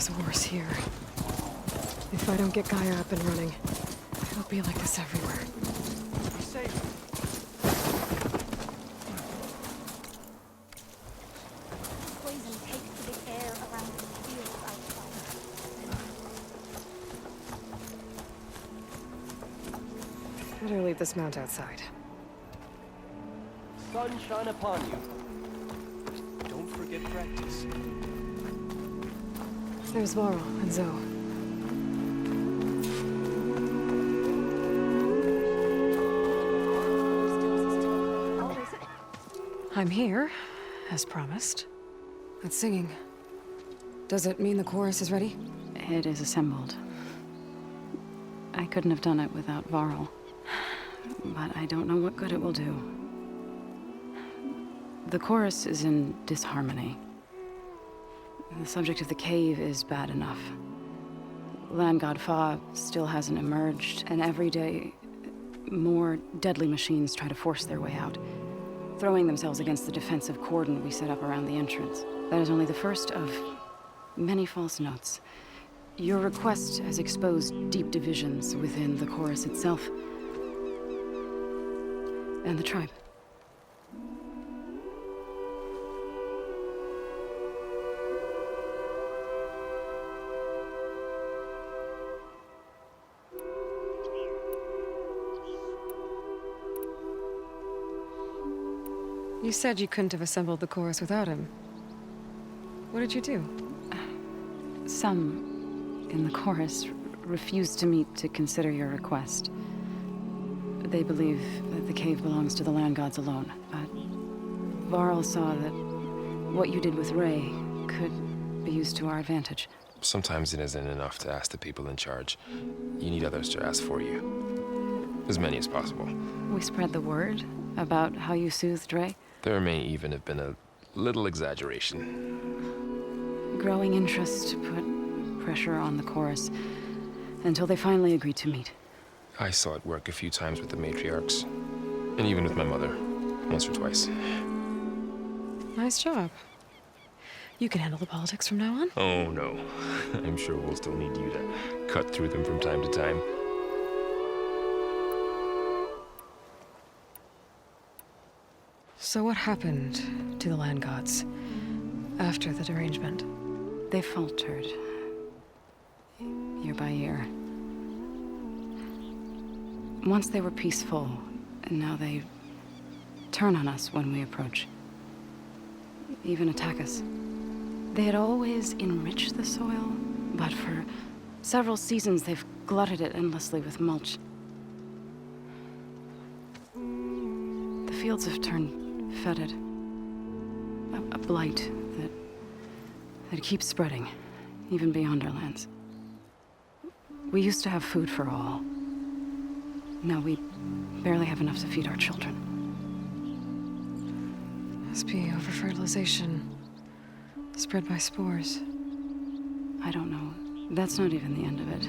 always worse here. If I don't get Gaia up and running, it'll be like this everywhere. Be safe. Poison takes to the air around the field outside. Better leave this mount outside. Sun shine upon you. Don't forget practice. There's Varl and Zoe. I'm here, as promised. That's singing. Does it mean the chorus is ready? It is assembled. I couldn't have done it without Varl. But I don't know what good it will do. The chorus is in disharmony. The subject of the cave is bad enough. Land God Fa still hasn't emerged, and every day, more deadly machines try to force their way out, throwing themselves against the defensive cordon we set up around the entrance. That is only the first of many false notes. Your request has exposed deep divisions within the chorus itself and the tribe. You said you couldn't have assembled the chorus without him. What did you do? Some in the chorus refused to meet to consider your request. They believe that the cave belongs to the land gods alone, but Varl saw that what you did with Ray could be used to our advantage. Sometimes it isn't enough to ask the people in charge. You need others to ask for you. As many as possible. We spread the word about how you soothed Ray. There may even have been a little exaggeration. Growing interest put pressure on the chorus until they finally agreed to meet. I saw it work a few times with the matriarchs, and even with my mother, once or twice. Nice job. You can handle the politics from now on? Oh no, I'm sure we'll still need you to cut through them from time to time. So what happened to the land gods after the derangement? They faltered, year by year. Once they were peaceful, and now they turn on us when we approach. Even attack us. They had always enriched the soil, but for several seasons they've glutted it endlessly with mulch. The fields have turned fetid. A blight that keeps spreading, even beyond our lands. We used to have food for all. Now we barely have enough to feed our children. Must be over-fertilization. Spread by spores. I don't know. That's not even the end of it.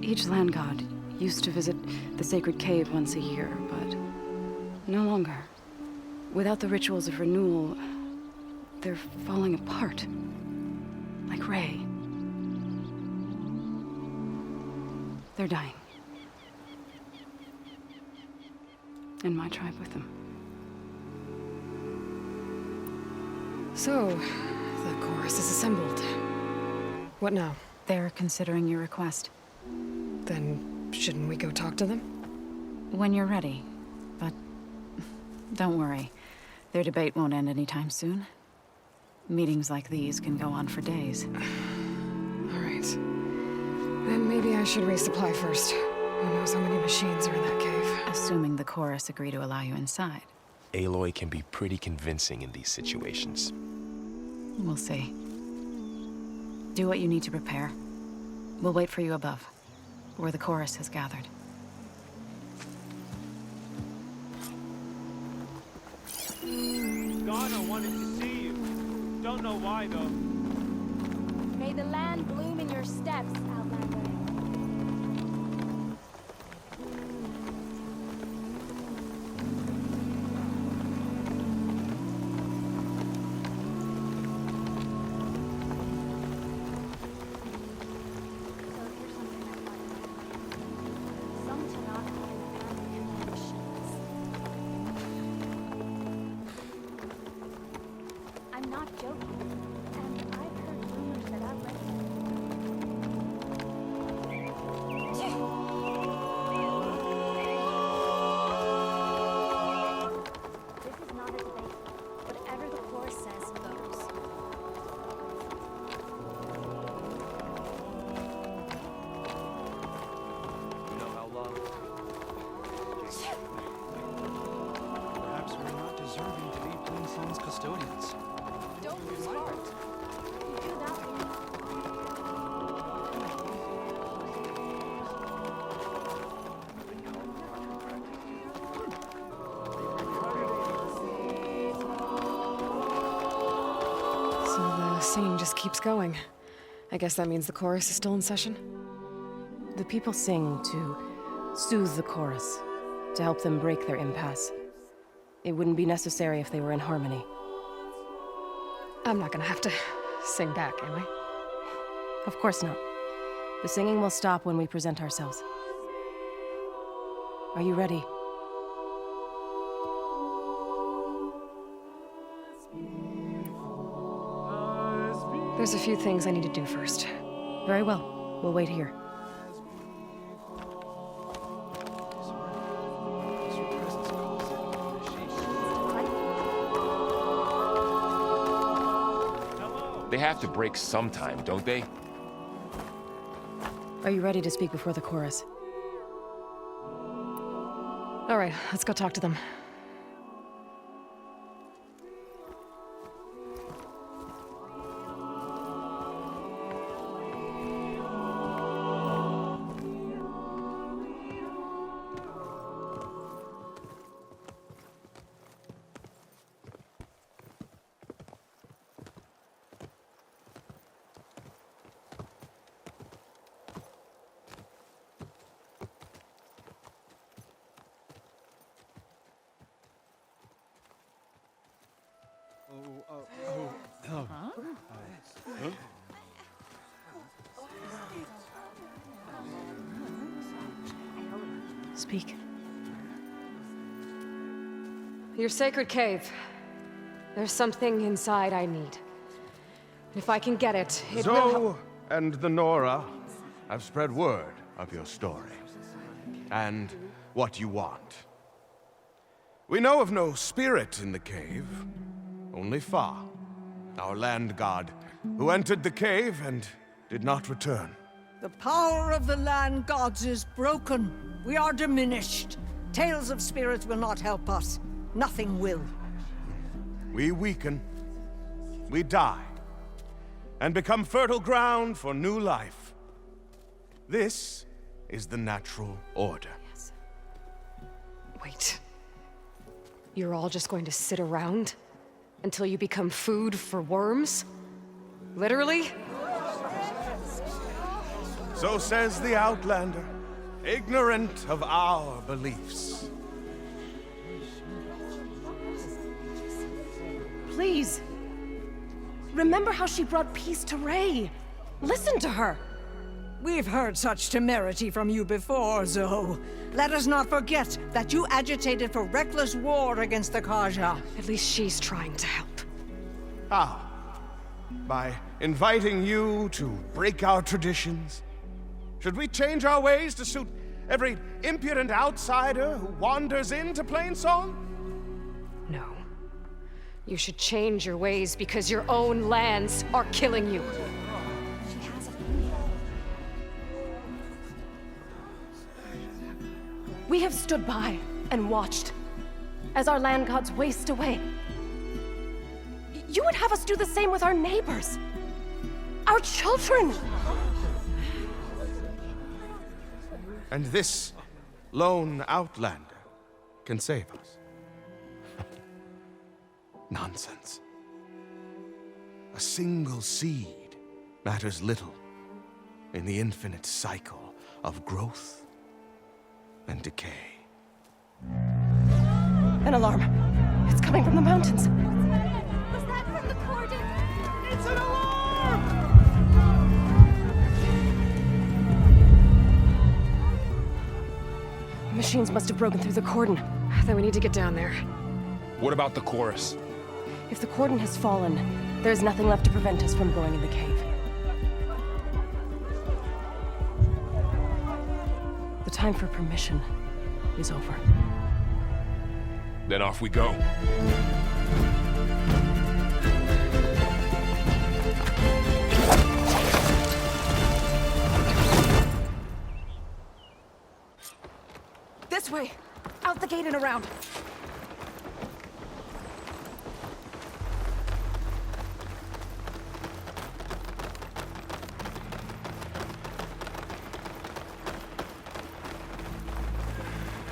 Each land god used to visit the sacred cave once a year, but no longer. Without the rituals of renewal, they're falling apart. Like Ray. They're dying. And my tribe with them. So, the chorus is assembled. What now? They're considering your request. Then, shouldn't we go talk to them? When you're ready. But don't worry. Their debate won't end anytime soon. Meetings like these can go on for days. All right. Then maybe I should resupply first. Who knows how many machines are in that cave? Assuming the chorus agree to allow you inside. Aloy can be pretty convincing in these situations. We'll see. Do what you need to prepare. We'll wait for you above, where the chorus has gathered. Ghana wanted to see you. Don't know why, though. May the land bloom in your steps, Outlander. custodians. Don't lose heart. You do that one. So the singing just keeps going. I guess that means the chorus is still in session? The people sing to soothe the chorus, to help them break their impasse. It wouldn't be necessary if they were in harmony. I'm not gonna have to sing back, am I? Of course not. The singing will stop when we present ourselves. Are you ready? There's a few things I need to do first. Very well. We'll wait here. They have to break sometime, don't they? Are you ready to speak before the chorus? All right, let's go talk to them. Speak. Your sacred cave. There's something inside I need. If I can get it, it will help. Zoe and the Nora have spread word of your story. And what you want. We know of no spirit in the cave. Only Fa, our land god, who entered the cave and did not return. The power of the land gods is broken. We are diminished. Tales of spirits will not help us. Nothing will. We weaken, we die, and become fertile ground for new life. This is the natural order. Wait. You're all just going to sit around until you become food for worms? Literally? So says the Outlander, ignorant of our beliefs. Please. Remember how she brought peace to Ray. Listen to her. We've heard such temerity from you before, Zoe. Let us not forget that you agitated for reckless war against the Kaja. At least she's trying to help. How? By inviting you to break our traditions? Should we change our ways to suit every impudent outsider who wanders into Plainsong? No. You should change your ways because your own lands are killing you. We have stood by and watched as our land gods waste away. You would have us do the same with our neighbors, our children. And this lone Outlander can save us. Nonsense. A single seed matters little in the infinite cycle of growth and decay. An alarm. It's coming from the mountains. Was that from the cordon? It's an alarm! Machines must have broken through the cordon. Then we need to get down there. What about the chorus? If the cordon has fallen, there's nothing left to prevent us from going in the cave. The time for permission is over. Then off we go. This way! Out the gate and around!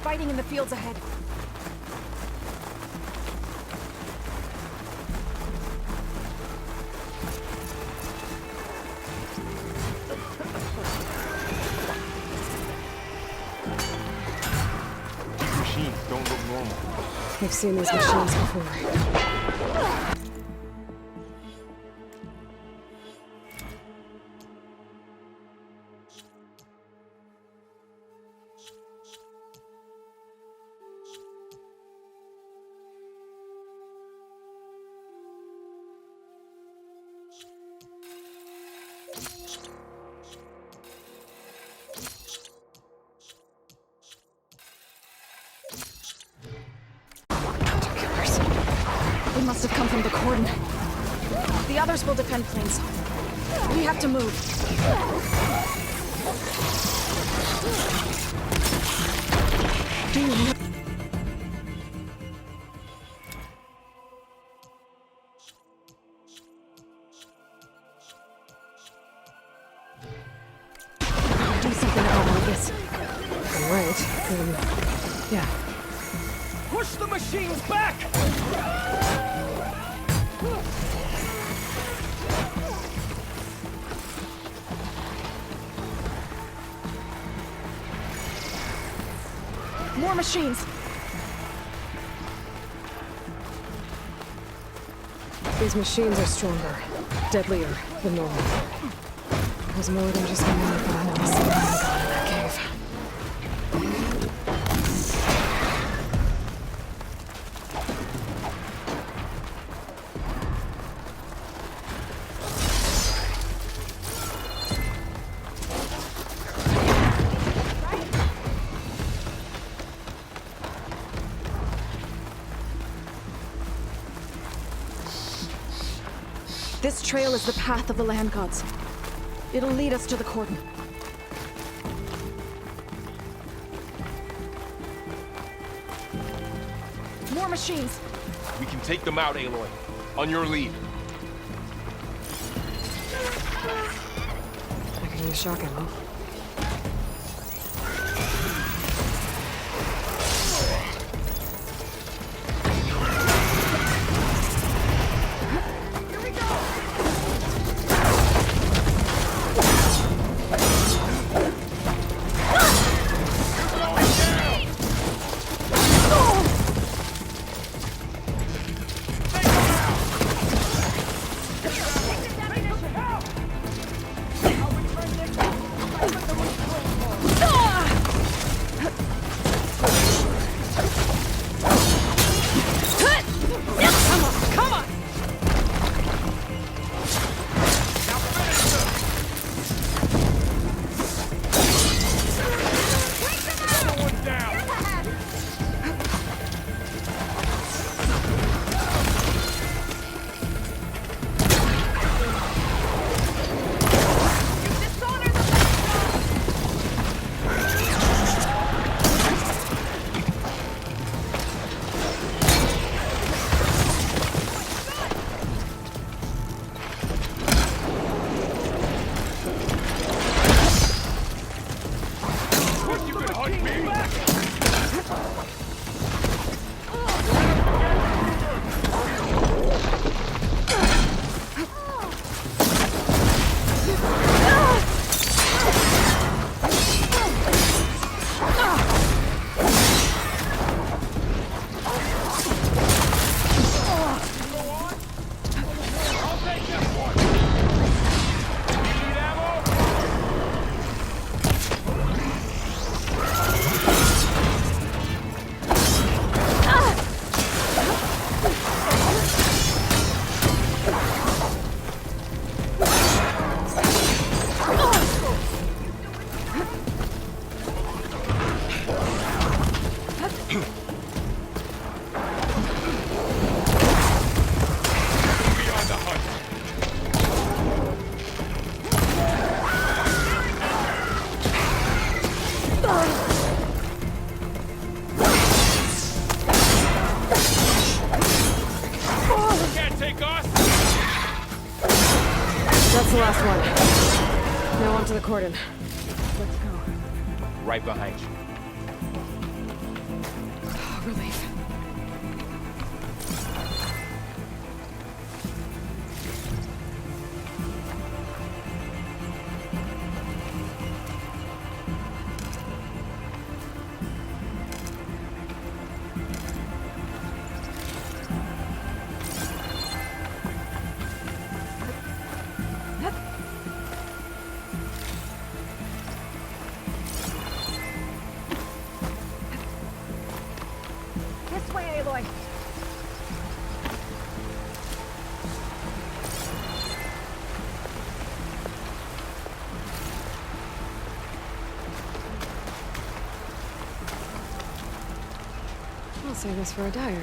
fighting in the fields ahead. These machines don't look normal. I've seen these machines before. They must have come from the cordon. The others will defend planes. We have to move. Do you know? Do something about all this. Right. Yeah. Push the machines back! More machines! These machines are stronger, deadlier than normal. There's more than just one man in that cave. This trail is the path of the land gods. It'll lead us to the cordon. More machines! We can take them out, Aloy. On your lead. I could use shock ammo. That's the last one. Now on to the cordon. Let's go. Right behind you. way, Aloy! I'll save this for a dyer.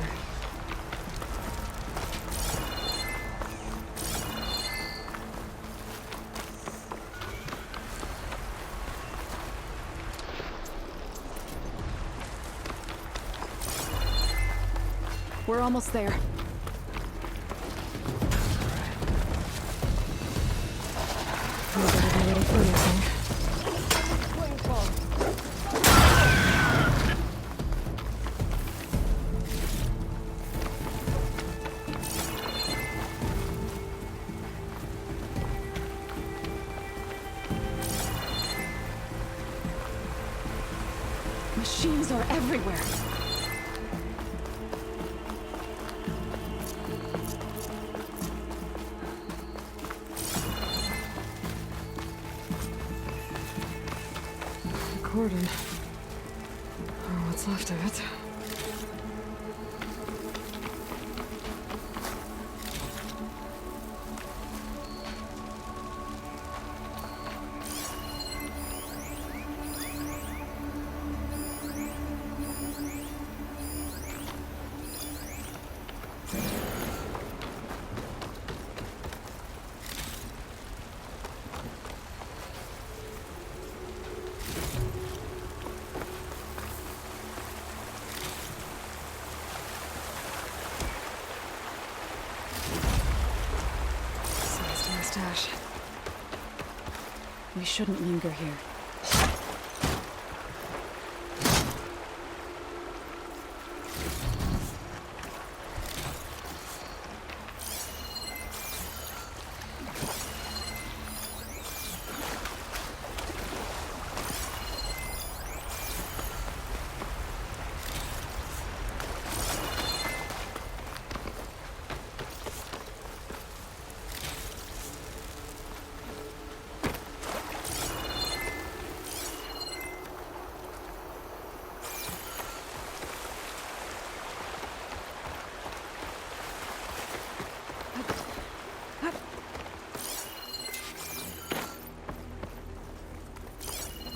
We're almost there. We better be ready for anything. Machines are everywhere. Cordon. Or what's left of it. Mustache. We shouldn't linger here.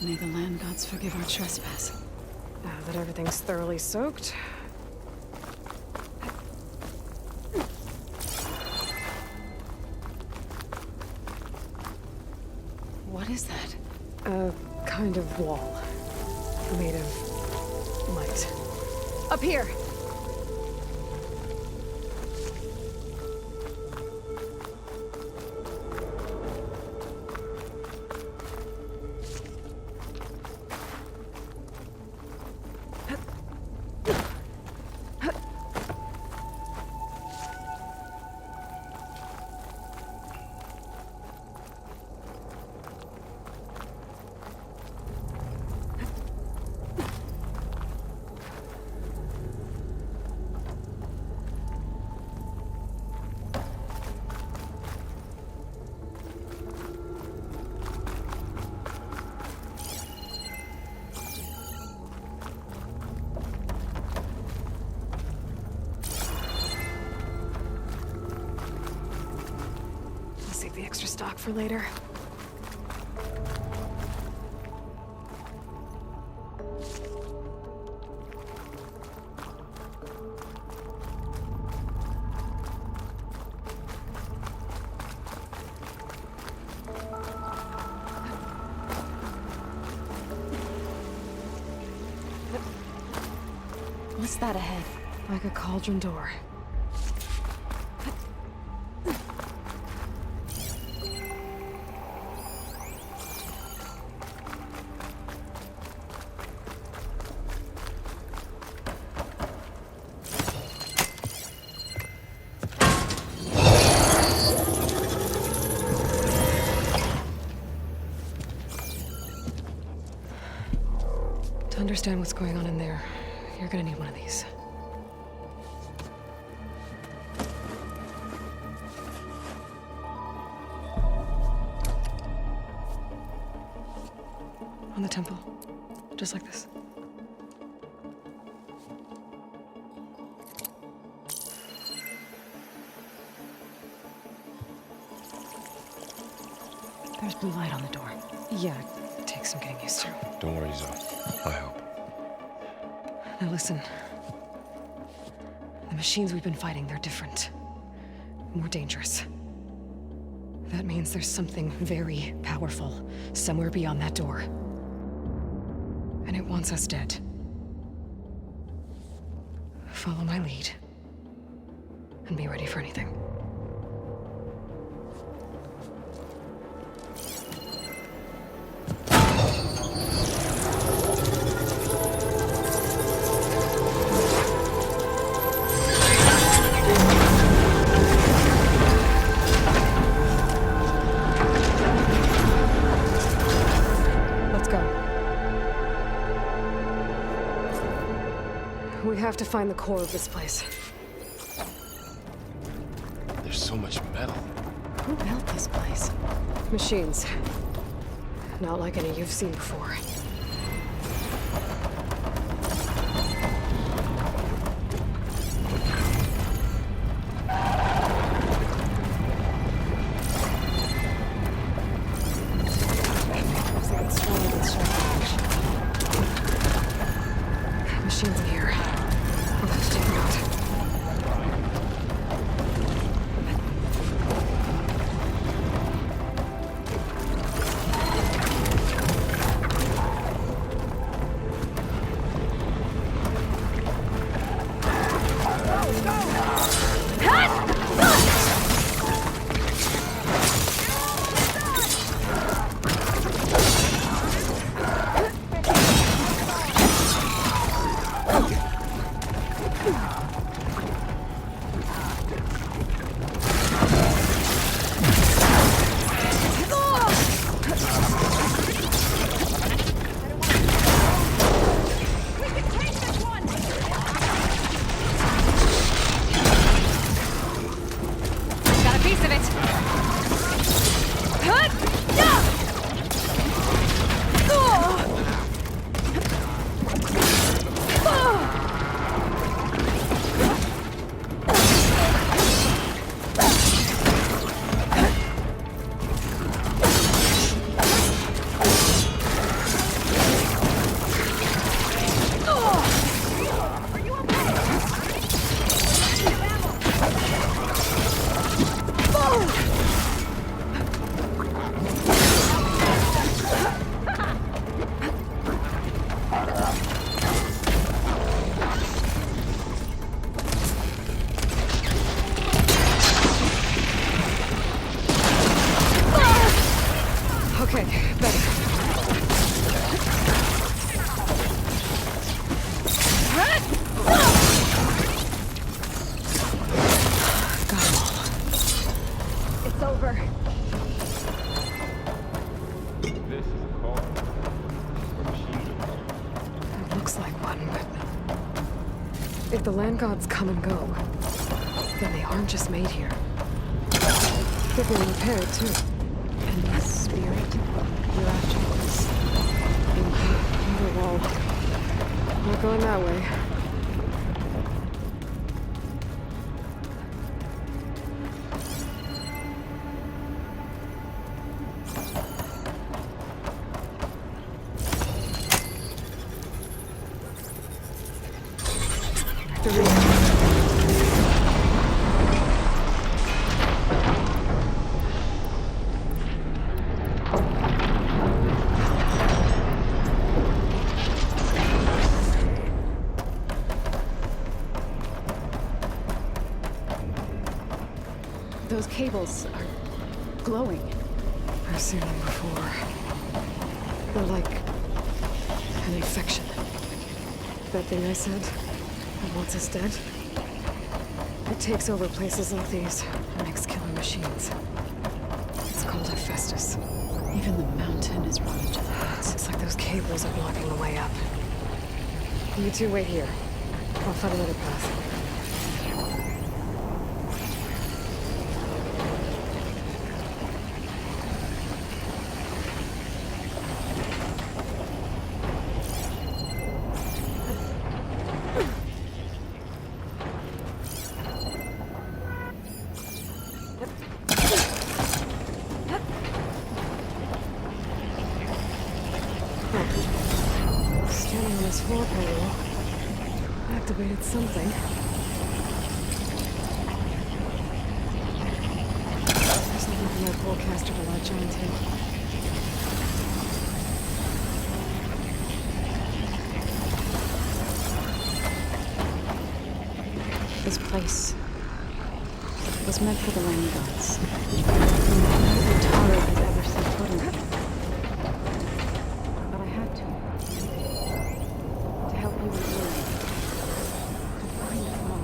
May the land gods forgive our trespass. Now that everything's thoroughly soaked, What is that? a kind of wall. Made of light. Up here! Save the extra stock for later. What's that ahead? Like a cauldron door. To understand what's going on in there, you're gonna need one of these. On the temple. Just like this. There's blue light on the door. Yeah, it takes some getting used to. Don't worry, Zoe. I help. Now listen. The machines we've been fighting, they're different. More dangerous. That means there's something very powerful somewhere beyond that door. And it wants us dead. Follow my lead. And be ready for anything. Let's go. We have to find the core of this place. There's so much metal. Who built this place? Machines. Not like any you've seen before. Machines in here. We'll have to take them out. Got a piece of it. Good. Okay, better. Got 'em all. It's over. This is a car. Where machines are. It looks like one, but... If the land gods come and go, then they aren't just made here. They've been repaired, too. And this spirit you're after was In the wall. Not going that way. The reason. those cables are glowing. I've seen them before. They're like an infection. That thing I said that wants us dead. It takes over places like these and makes killer machines. It's called Hephaestus. Even the mountain is running to the pits. It's like those cables are blocking the way up. You two wait here. I'll find another path. this floor panel activated something. There's nothing for my forecaster to latch onto. This place was meant for the land gods. And Taro has ever set foot in it. But I had to. To help you with you. To find Flaw.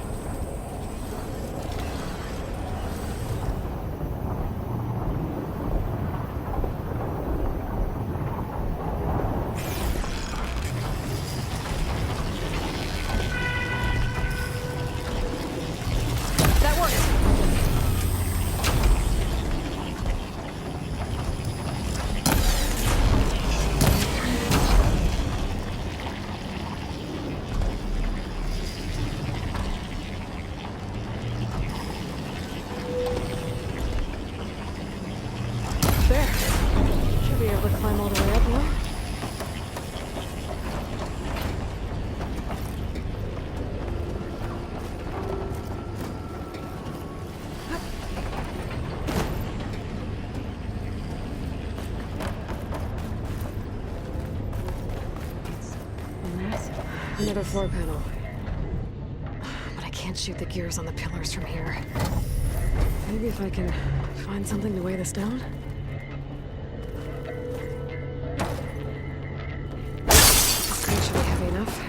That worked. There. Should be able to climb all the way up now. Massive. Another floor panel. But I can't shoot the gears on the pillars from here. Maybe if I can find something to weigh this down? This crate should be heavy enough.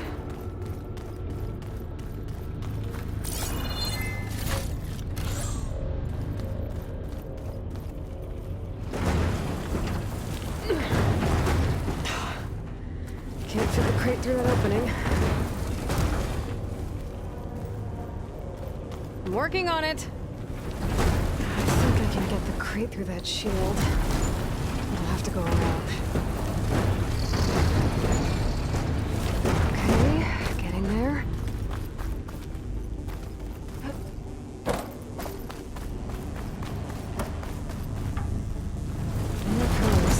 Can't fit the crate through that opening. I'm working on it. I think I can get the crate through that shield. I'll have to go around. Okay, getting there. Here it comes.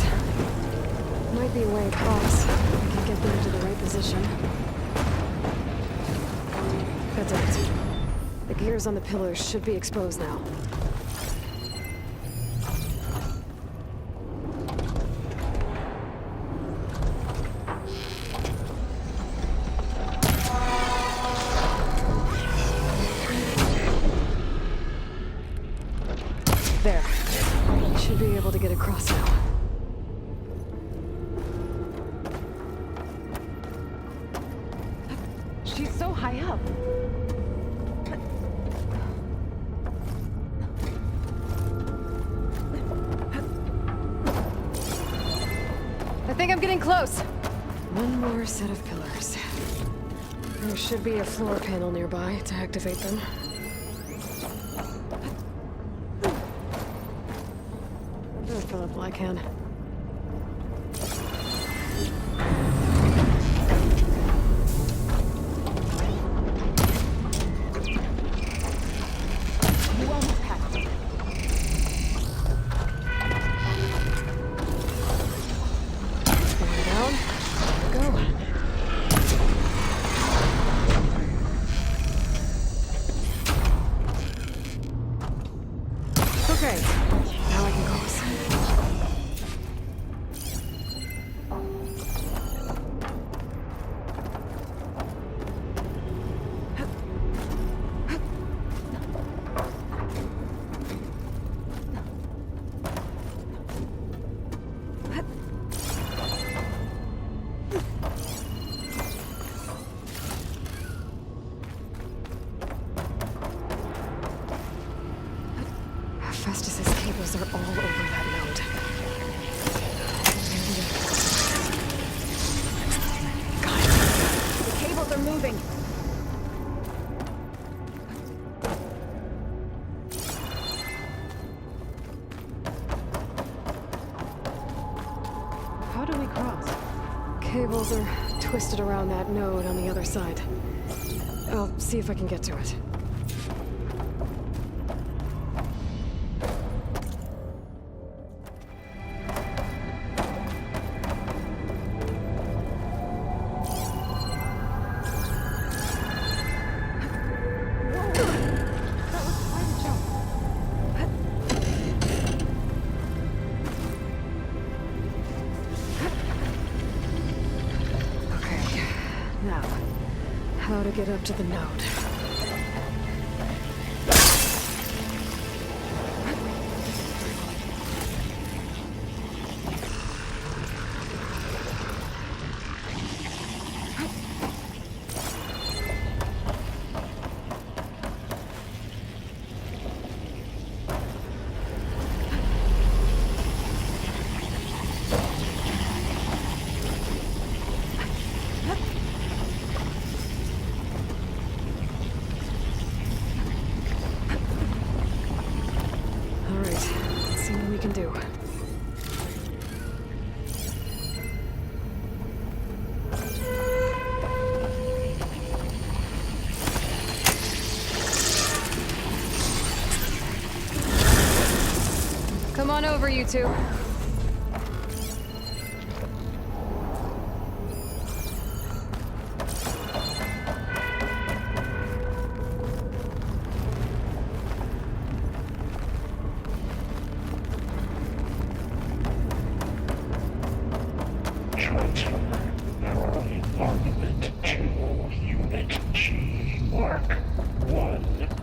Might be a way across. I can get them to the right position. That did it. The gears on the pillars should be exposed now. There. Should be able to get across now. She's so high up. I think I'm getting close. One more set of pillars. There should be a floor panel nearby to activate them. I'll fill up while I can. Down. Go. Okay, now I can cross. Festus's cables are all over that node. Got it. The cables are moving. How do we cross? Cables are twisted around that node on the other side. I'll see if I can get to it. Now, how to get up to the node. Do. Come on over, you two.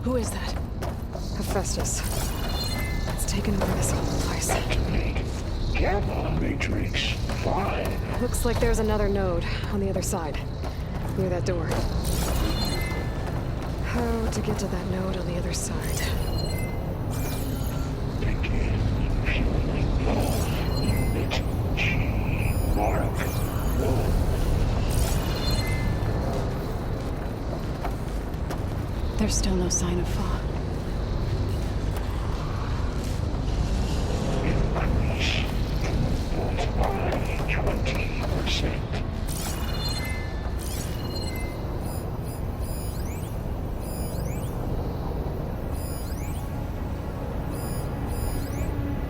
Who is that? Hephaestus. It's taken over this whole place. Gamma Matrix 5. Looks like there's another node on the other side, near that door. How to get to that node on the other side? Begin fueling all Unit G Mark 1. There's still no sign of Fa. Increase throughput by 20%.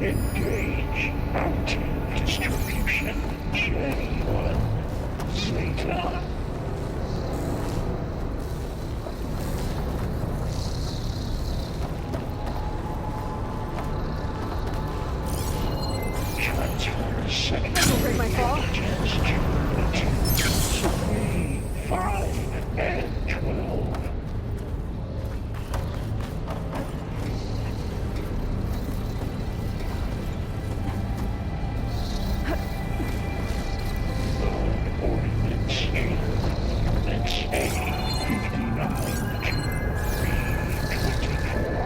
Engage anti-distribution J1 Zeta. Transfer second. Break my fall. 5 and 12. Ordnance Units A59 to B24.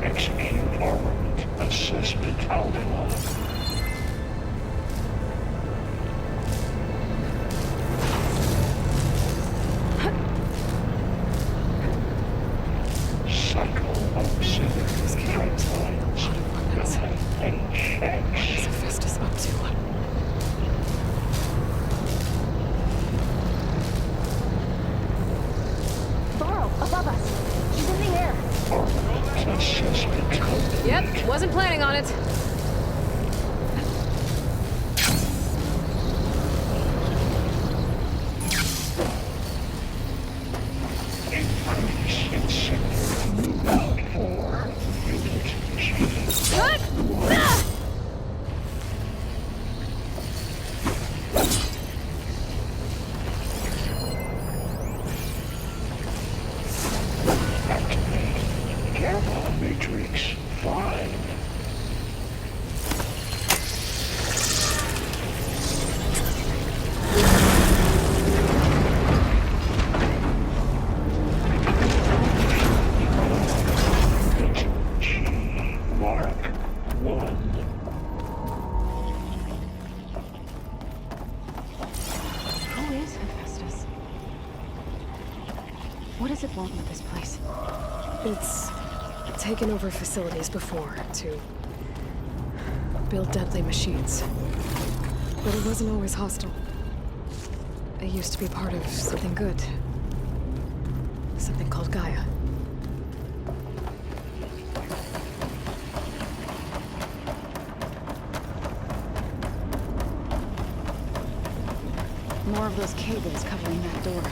Execute armament assessment outline. Cycle auxiliary pipelines. What is Hephaestus up to? Varro, above us. She's in the air. Armament assessment complete. Yep, wasn't planning on it. Increase in sector movement for Unit G. Activate Gamma Matrix 5. G Mark 1. Who is Hephaestus? What does it want with this place? It's taken over facilities before to build deadly machines. But it wasn't always hostile. It used to be part of something good. Something called Gaia. More of those cables covering that door.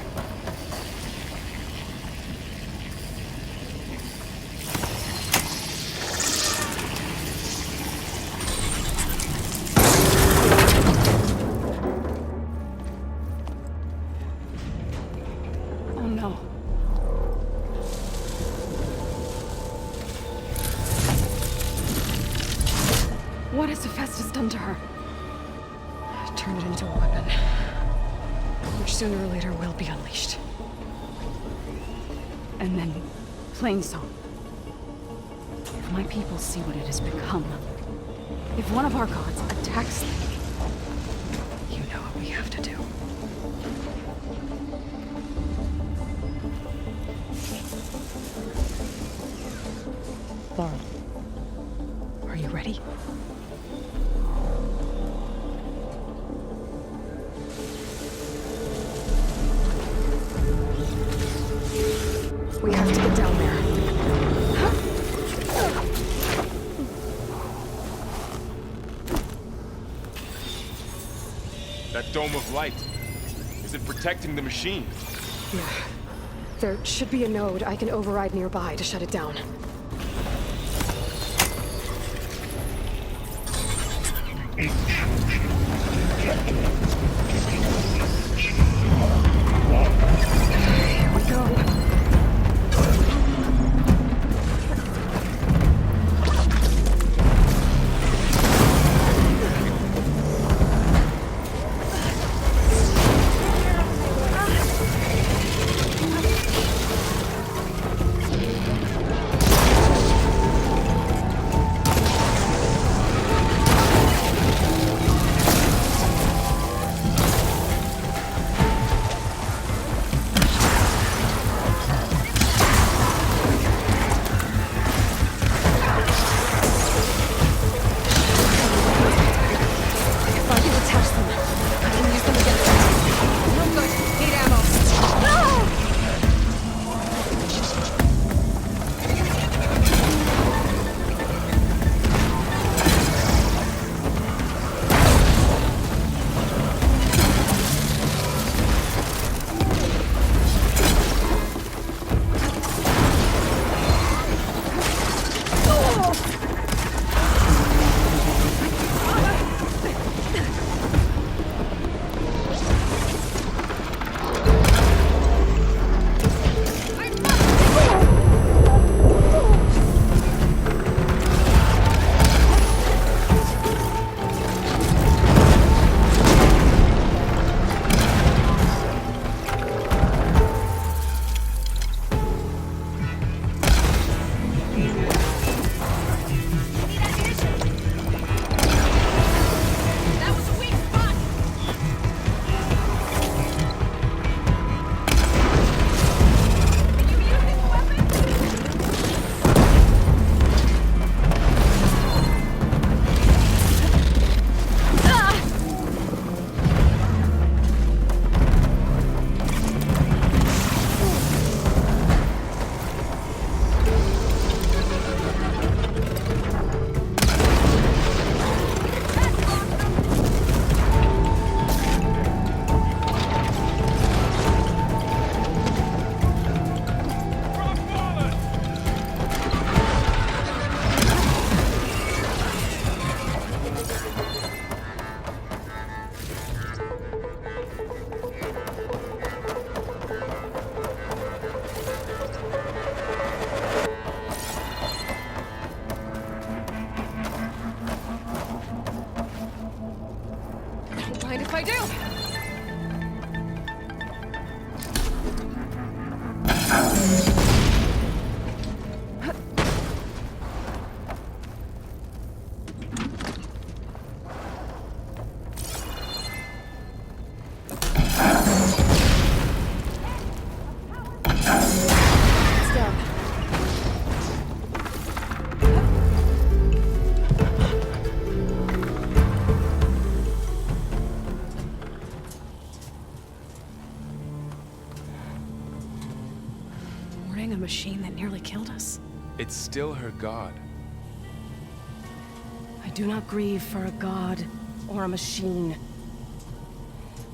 What has Hephaestus done to her? Turn it into a weapon, which sooner or later will be unleashed. And then, Plainsong. If my people see what it has become, if one of our gods attacks them, You know what we have to do. Laurel, are you ready? We have to get down there. That dome of light. Is it protecting the machine? Yeah. There should be a node I can override nearby to shut it down. Here we go. Mind if I do? A machine that nearly killed us. It's still her god. I do not grieve for a god or a machine,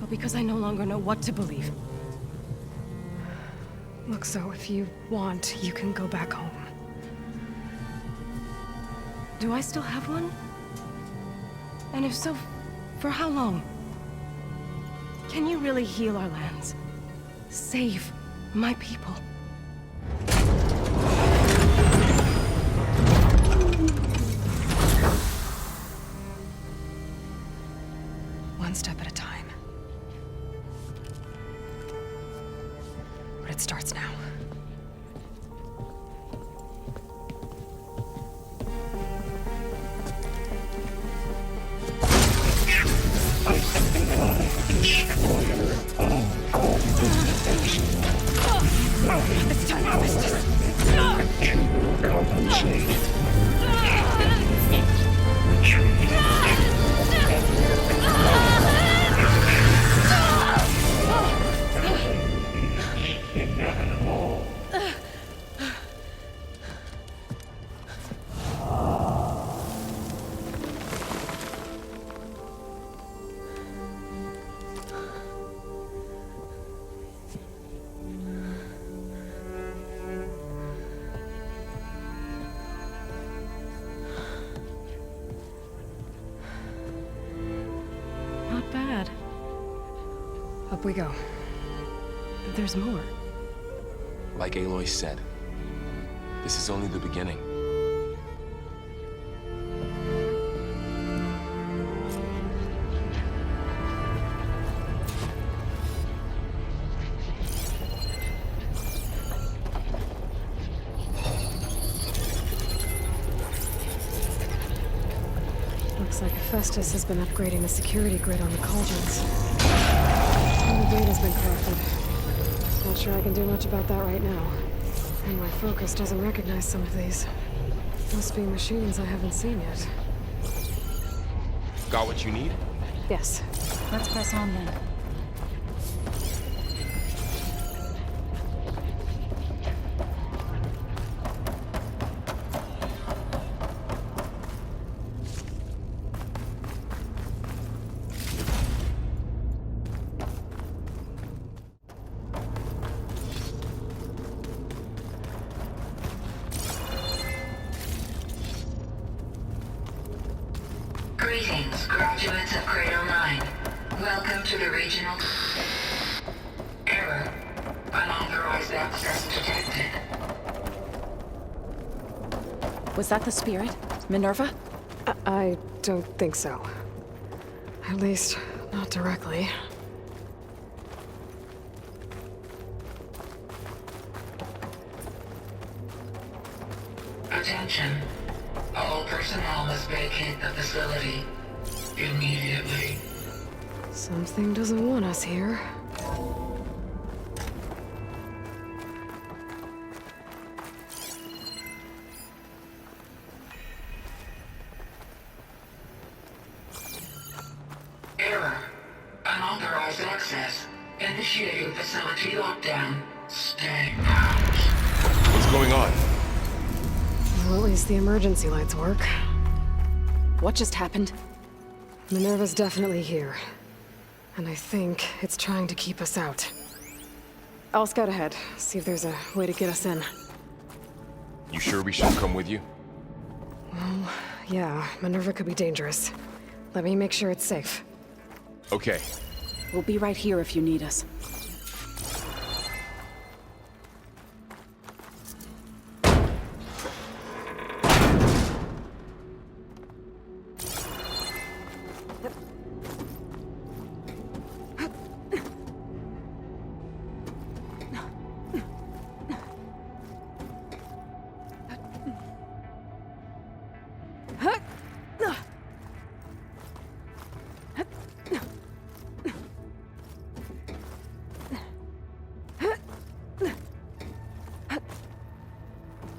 but because I no longer know what to believe. Look, so if you want, you can go back home. Do I still have one? And if so, for how long? Can you really heal our lands? Save my people? safe. Retreat. Inevitable. Not bad. Up we go. There's more. Like Aloy said, this is only the beginning. Looks like Hephaestus has been upgrading the security grid on the cauldrons. And the data's been corrupted. Not sure I can do much about that right now. And my focus doesn't recognize some of these. Must be machines I haven't seen yet. Got what you need? Yes. Let's press on then. Greetings, graduates of Cradle 9. Welcome to the regional... Error. Unauthorized access detected. Was that the spirit? Minerva? I don't think so. At least, not directly. Attention. All personnel must vacate the facility immediately. Something doesn't want us here. Error. Unauthorized access. Initiating facility lockdown. Stay out. What's going on? Well, at least the emergency lights work. What just happened? Minerva's definitely here. And I think it's trying to keep us out. I'll scout ahead, see if there's a way to get us in. You sure we should come with you? Well, yeah, Minerva could be dangerous. Let me make sure it's safe. Okay. We'll be right here if you need us.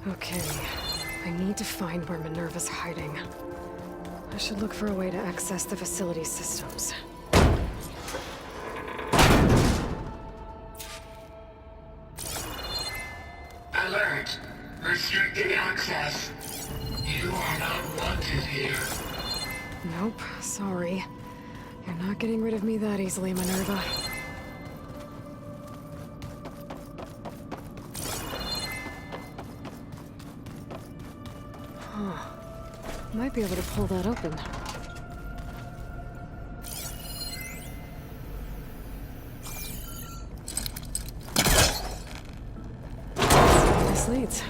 Okay, I need to find where Minerva's hiding. I should look for a way to access the facility's systems. Alert. Restricted access. You are not wanted here. Nope, sorry. You're not getting rid of me that easily, Minerva. Might be able to pull that open. This leads.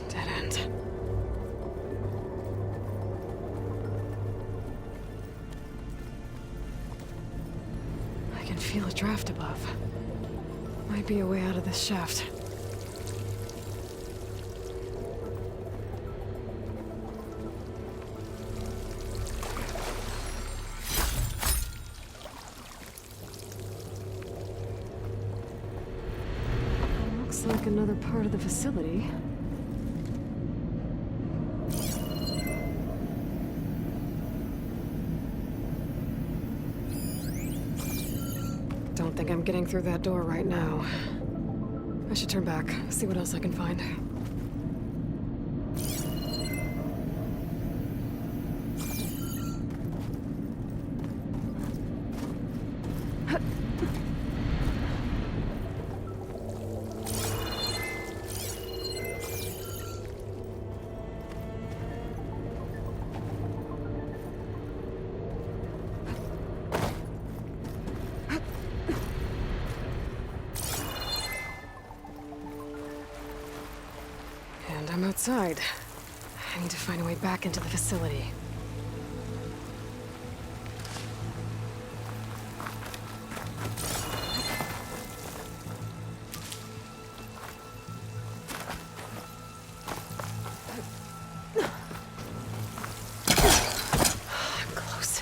Dead end. I can feel a draft above. Might be a way out of this shaft. Looks like another part of the facility. Don't think I'm getting through that door right now. I should turn back, see what else I can find. And I'm outside. I need to find a way back into the facility. I'm close.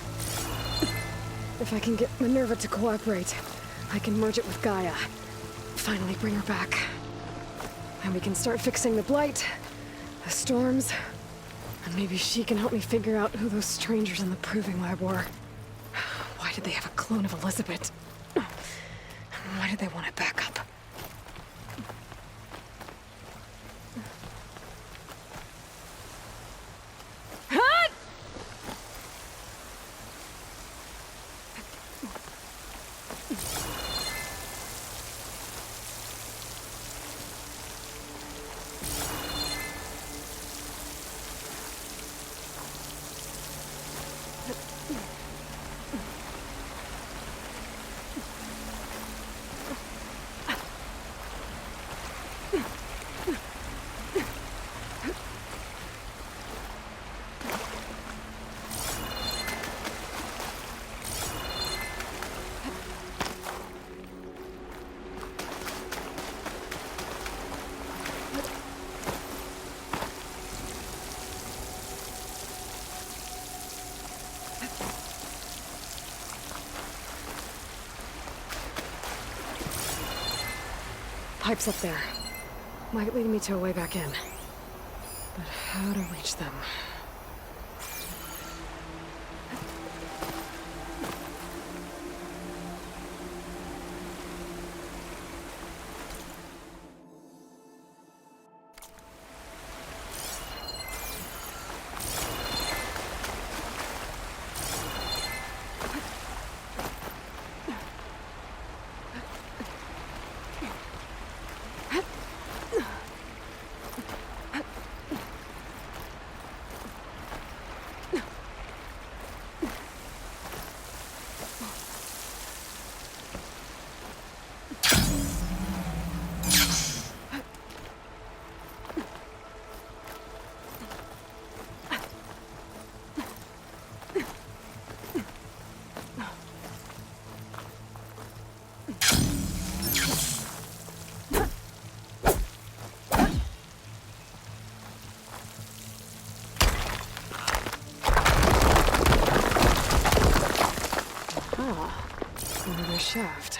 If I can get Minerva to cooperate, I can merge it with Gaia. Finally bring her back. And we can start fixing the blight, the storms, and maybe she can help me figure out who those strangers in the proving lab were. Why did they have a clone of Elizabeth? And why did they want it back up? Pipes up there. Might lead me to a way back in. But how to reach them? Another shaft.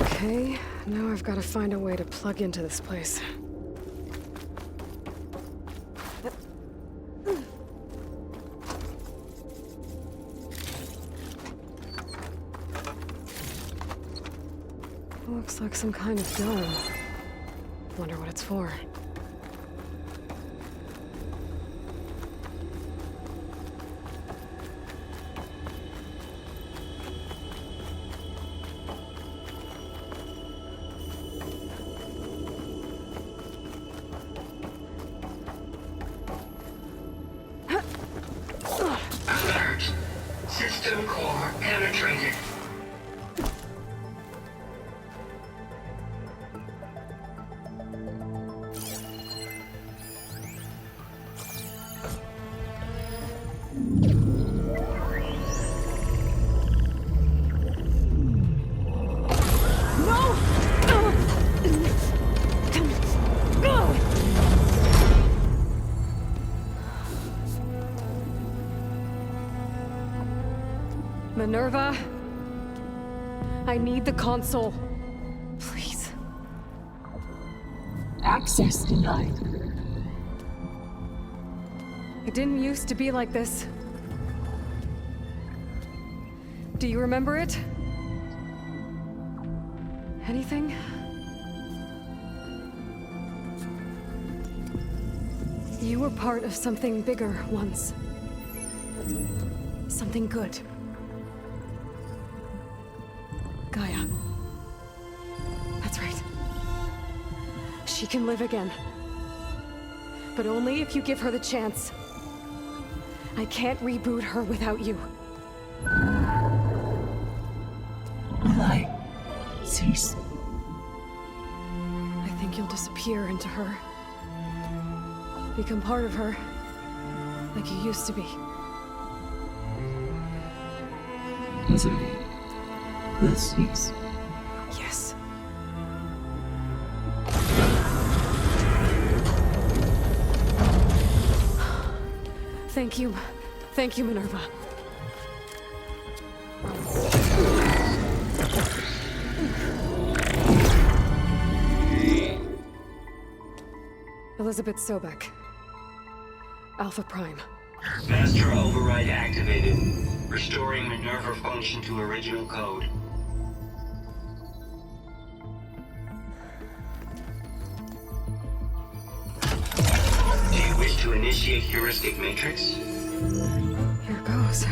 Okay, now I've got to find a way to plug into this place. Looks like some kind of dome. Wonder what it's for. Alert. System core penetrated. Minerva! I need the console. Please. Access denied. It didn't used to be like this. Do you remember it? Anything? You were part of something bigger once. Something good. Gaia. That's right. She can live again. But only if you give her the chance. I can't reboot her without you. Light. Cease. I think you'll disappear into her. Become part of her. Like you used to be. Misery. Will cease. Yes. Thank you. Thank you, Minerva. Elizabeth Sobek. Alpha Prime. Master override activated. Restoring Minerva function to original code. Do you wish to initiate heuristic matrix? Here goes.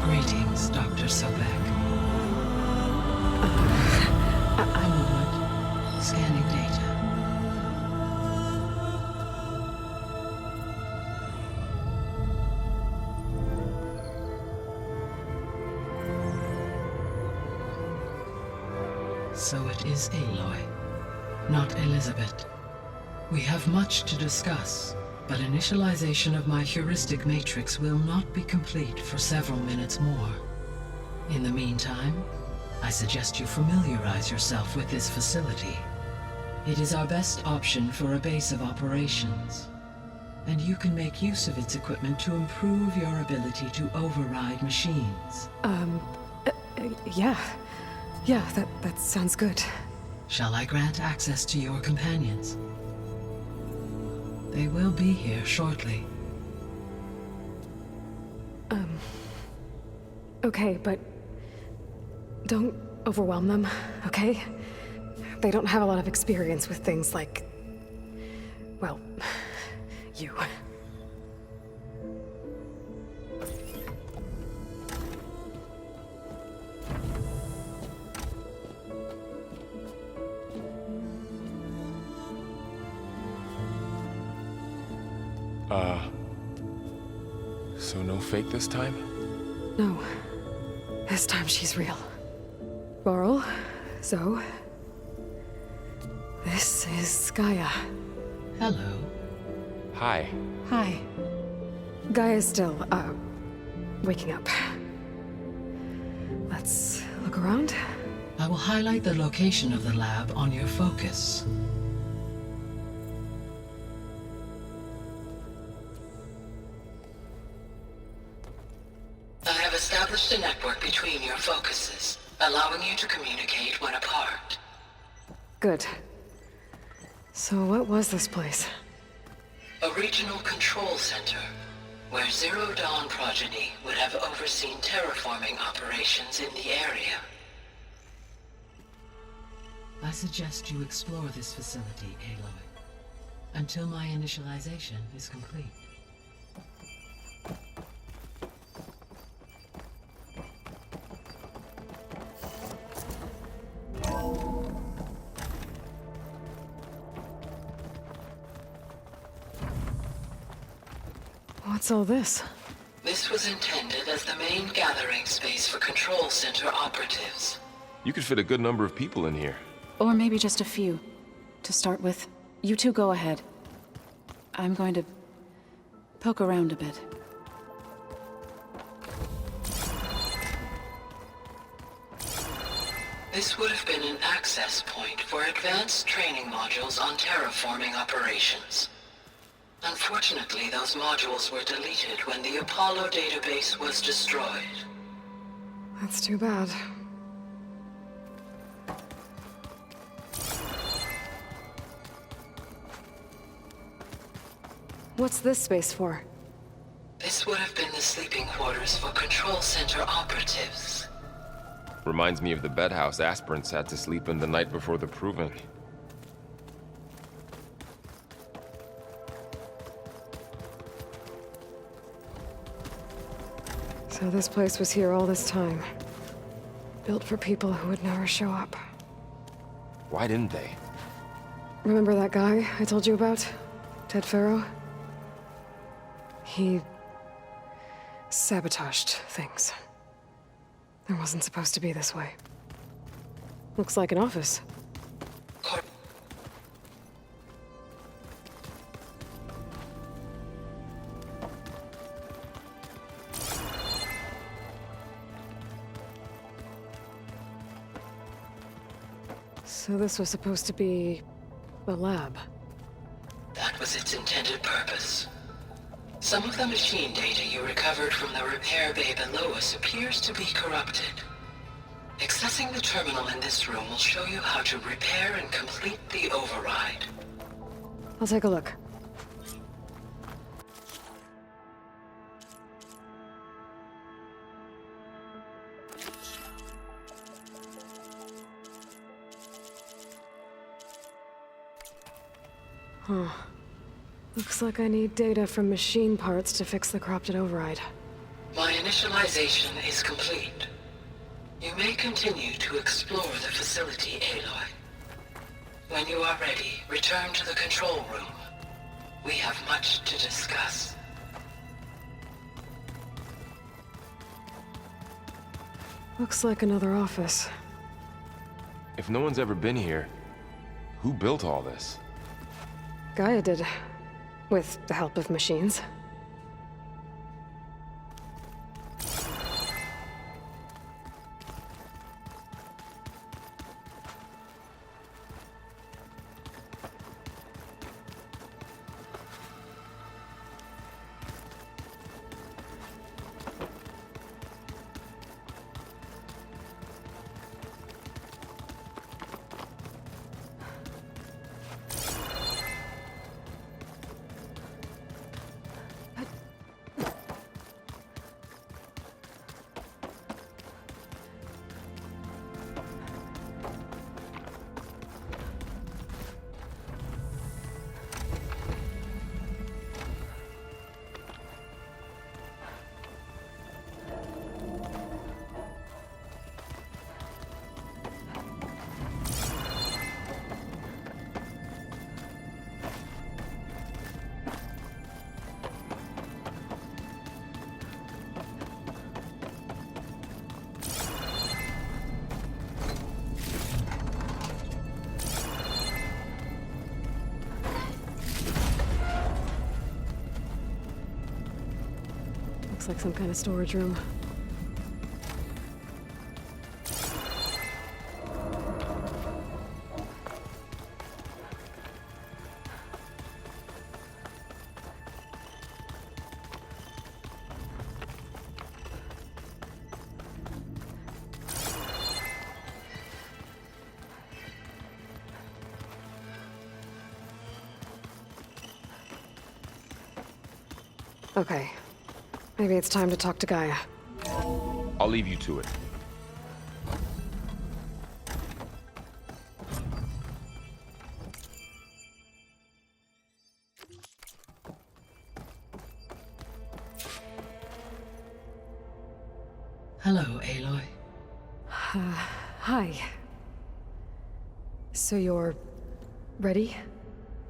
Greetings, Dr. Sobek. I'm Wood. Scanning data. So it is Aloy, not Elizabeth. We have much to discuss, but initialization of my heuristic matrix will not be complete for several minutes more. In the meantime, I suggest you familiarize yourself with this facility. It is our best option for a base of operations, and you can make use of its equipment to improve your ability to override machines. Yeah. Yeah, that sounds good. Shall I grant access to your companions? They will be here shortly. Okay, but don't overwhelm them, okay? They don't have a lot of experience with things like, well, you. So no fake this time? No. This time she's real. Laurel, Zoe. This is Gaia. Hello. Hi. Hi. Gaia's still, waking up. Let's look around. I will highlight the location of the lab on your focus. I have established a network between your focuses, allowing you to communicate when apart. Good. So what was this place? A regional control center, where Zero Dawn progeny would have overseen terraforming operations in the area. I suggest you explore this facility, Aloy, until my initialization is complete. What's all this? This was intended as the main gathering space for control center operatives. You could fit a good number of people in here. Or maybe just a few. To start with, you two go ahead. I'm going to poke around a bit. This would have been an access point for advanced training modules on terraforming operations. Unfortunately, those modules were deleted when the Apollo database was destroyed. That's too bad. What's this space for? This would have been the sleeping quarters for Control Center operatives. Reminds me of the bedhouse aspirants had to sleep in the night before the proving. So this place was here all this time. Built for people who would never show up. Why didn't they? Remember that guy I told you about? Ted Farrow? He sabotaged things. It wasn't supposed to be this way. Looks like an office. So this was supposed to be a lab. That was its intended purpose. Some of the machine data you recovered from the repair bay below us appears to be corrupted. Accessing the terminal in this room will show you how to repair and complete the override. I'll take a look. Huh. Looks like I need data from machine parts to fix the corrupted override. My initialization is complete. You may continue to explore the facility, Aloy. When you are ready, return to the control room. We have much to discuss. Looks like another office. If no one's ever been here, who built all this? Gaia did. With the help of machines. Looks like some kind of storage room. Okay. Maybe it's time to talk to Gaia. I'll leave you to it. Hello, Aloy. Hi. So you're ready?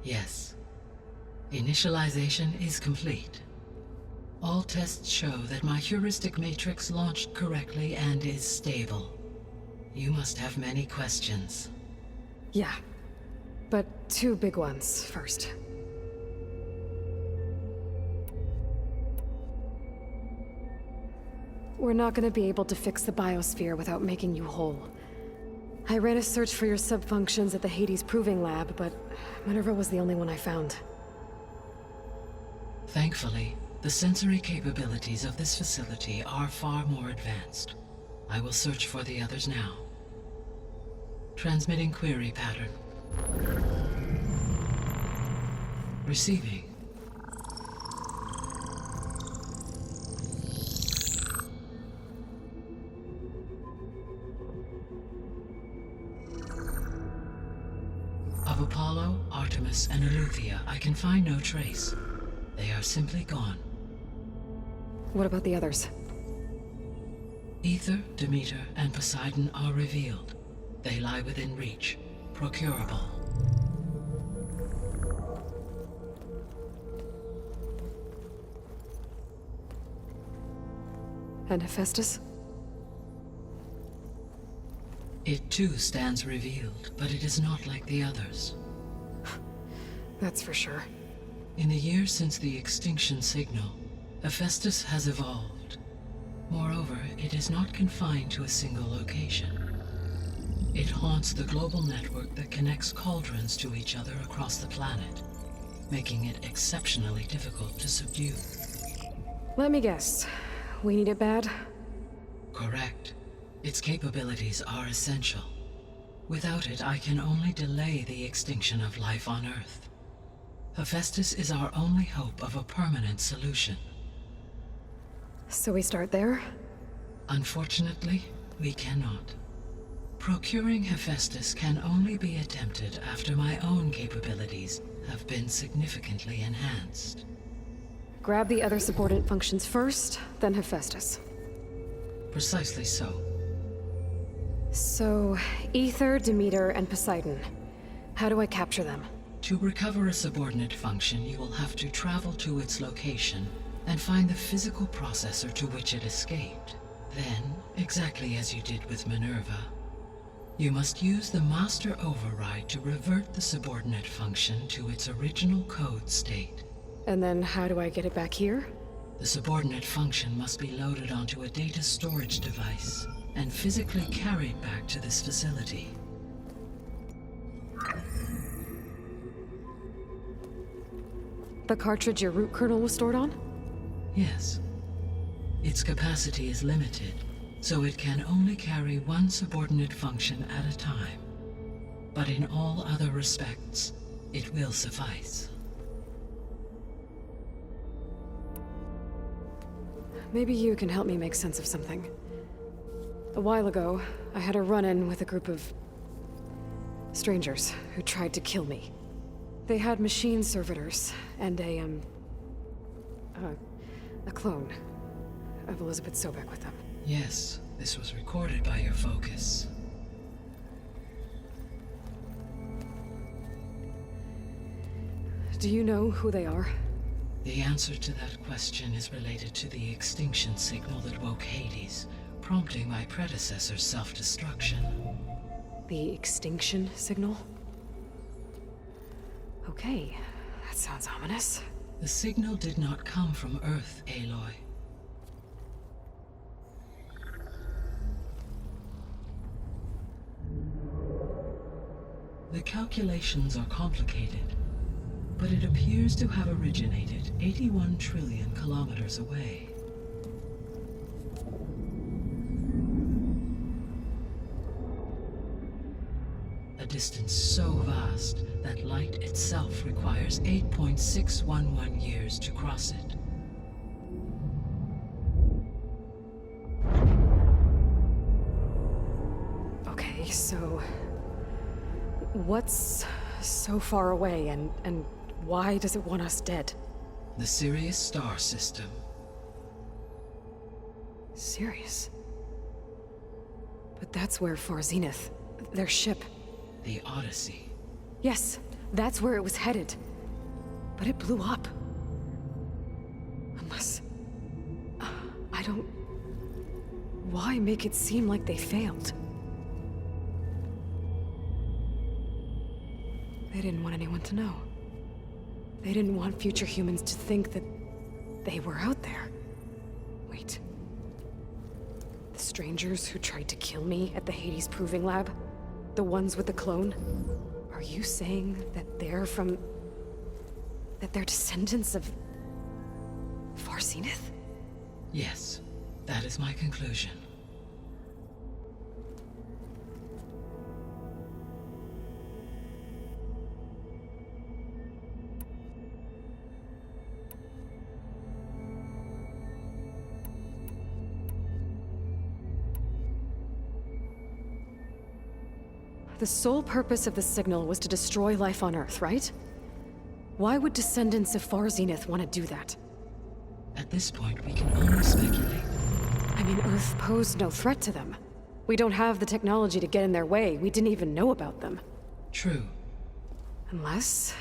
Yes. Initialization is complete. All tests show that my heuristic matrix launched correctly and is stable. You must have many questions. Yeah. But 2 big ones first. We're not gonna be able to fix the biosphere without making you whole. I ran a search for your subfunctions at the Hades Proving Lab, but Minerva was the only one I found. Thankfully, the sensory capabilities of this facility are far more advanced. I will search for the others now. Transmitting query pattern. Receiving. Of Apollo, Artemis, and Eleuthia, I can find no trace. They are simply gone. What about the others? Ether, Demeter, and Poseidon are revealed. They lie within reach, procurable. And Hephaestus? It too stands revealed, but it is not like the others. That's for sure. In the years since the extinction signal, Hephaestus has evolved. Moreover, it is not confined to a single location. It haunts the global network that connects cauldrons to each other across the planet, making it exceptionally difficult to subdue. Let me guess. We need it bad? Correct. Its capabilities are essential. Without it, I can only delay the extinction of life on Earth. Hephaestus is our only hope of a permanent solution. So we start there? Unfortunately, we cannot. Procuring Hephaestus can only be attempted after my own capabilities have been significantly enhanced. Grab the other subordinate functions first, then Hephaestus. Precisely so. So, Ether, Demeter, and Poseidon. How do I capture them? To recover a subordinate function, you will have to travel to its location and find the physical processor to which it escaped. Then, exactly as you did with Minerva, you must use the master override to revert the subordinate function to its original code state. And then how do I get it back here? The subordinate function must be loaded onto a data storage device and physically carried back to this facility. The cartridge your root kernel was stored on? Yes. Its capacity is limited, so it can only carry one subordinate function at a time. But in all other respects, it will suffice. Maybe you can help me make sense of something. A while ago, I had a run-in with a group of strangers who tried to kill me. They had machine servitors and a clone of Elizabeth Sobek with them. Yes, this was recorded by your focus. Do you know who they are? The answer to that question is related to the extinction signal that woke Hades, prompting my predecessor's self-destruction. The extinction signal? Okay, that sounds ominous. The signal did not come from Earth, Aloy. The calculations are complicated, but it appears to have originated 81 trillion kilometers away. A distance so vast that light itself requires 8.611 years to cross it. Okay, so what's so far away and why does it want us dead? The Sirius star system. Sirius? But that's where Far Zenith, their ship. The Odyssey. Yes, that's where it was headed. But it blew up. Unless... I don't... Why make it seem like they failed? They didn't want anyone to know. They didn't want future humans to think that they were out there. Wait. The strangers who tried to kill me at the Hades Proving Lab? The ones with the clone? Are you saying that they're from... that they're descendants of... Far Zenith? Yes, that is my conclusion. The sole purpose of the signal was to destroy life on Earth, right? Why would descendants of Far Zenith want to do that? At this point, we can only speculate. I mean, Earth posed no threat to them. We don't have the technology to get in their way. We didn't even know about them. True. Unless...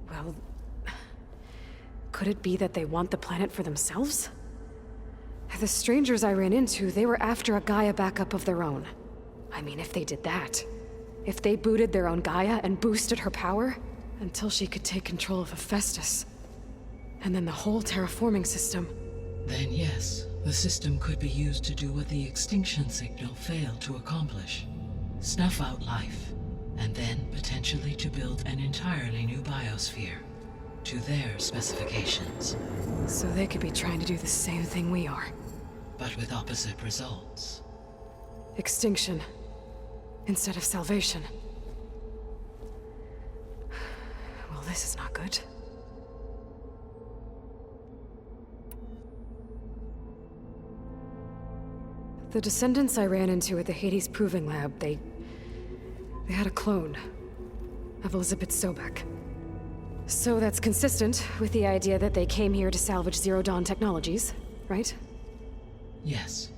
well... could it be that they want the planet for themselves? The strangers I ran into, they were after a Gaia backup of their own. I mean, if they did that, if they booted their own Gaia and boosted her power, until she could take control of Hephaestus, and then the whole terraforming system. Then yes, the system could be used to do what the extinction signal failed to accomplish. Snuff out life, and then potentially to build an entirely new biosphere, to their specifications. So they could be trying to do the same thing we are. But with opposite results. Extinction. Instead of salvation. Well, this is not good. The descendants I ran into at the Hades Proving Lab, they had a clone of Elizabeth Sobek. So that's consistent with the idea that they came here to salvage Zero Dawn technologies, right? Yes.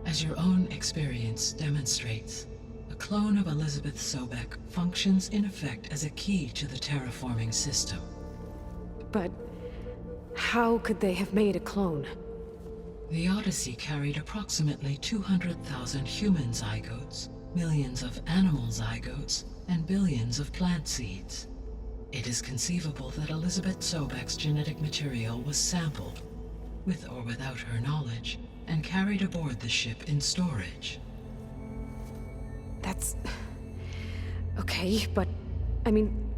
As your own experience demonstrates, a clone of Elizabeth Sobek functions in effect as a key to the terraforming system. But how could they have made a clone? The Odyssey carried approximately 200,000 human zygotes, millions of animal zygotes, and billions of plant seeds. It is conceivable that Elizabeth Sobek's genetic material was sampled, with or without her knowledge, and carried aboard the ship in storage. That's... okay, but... I mean...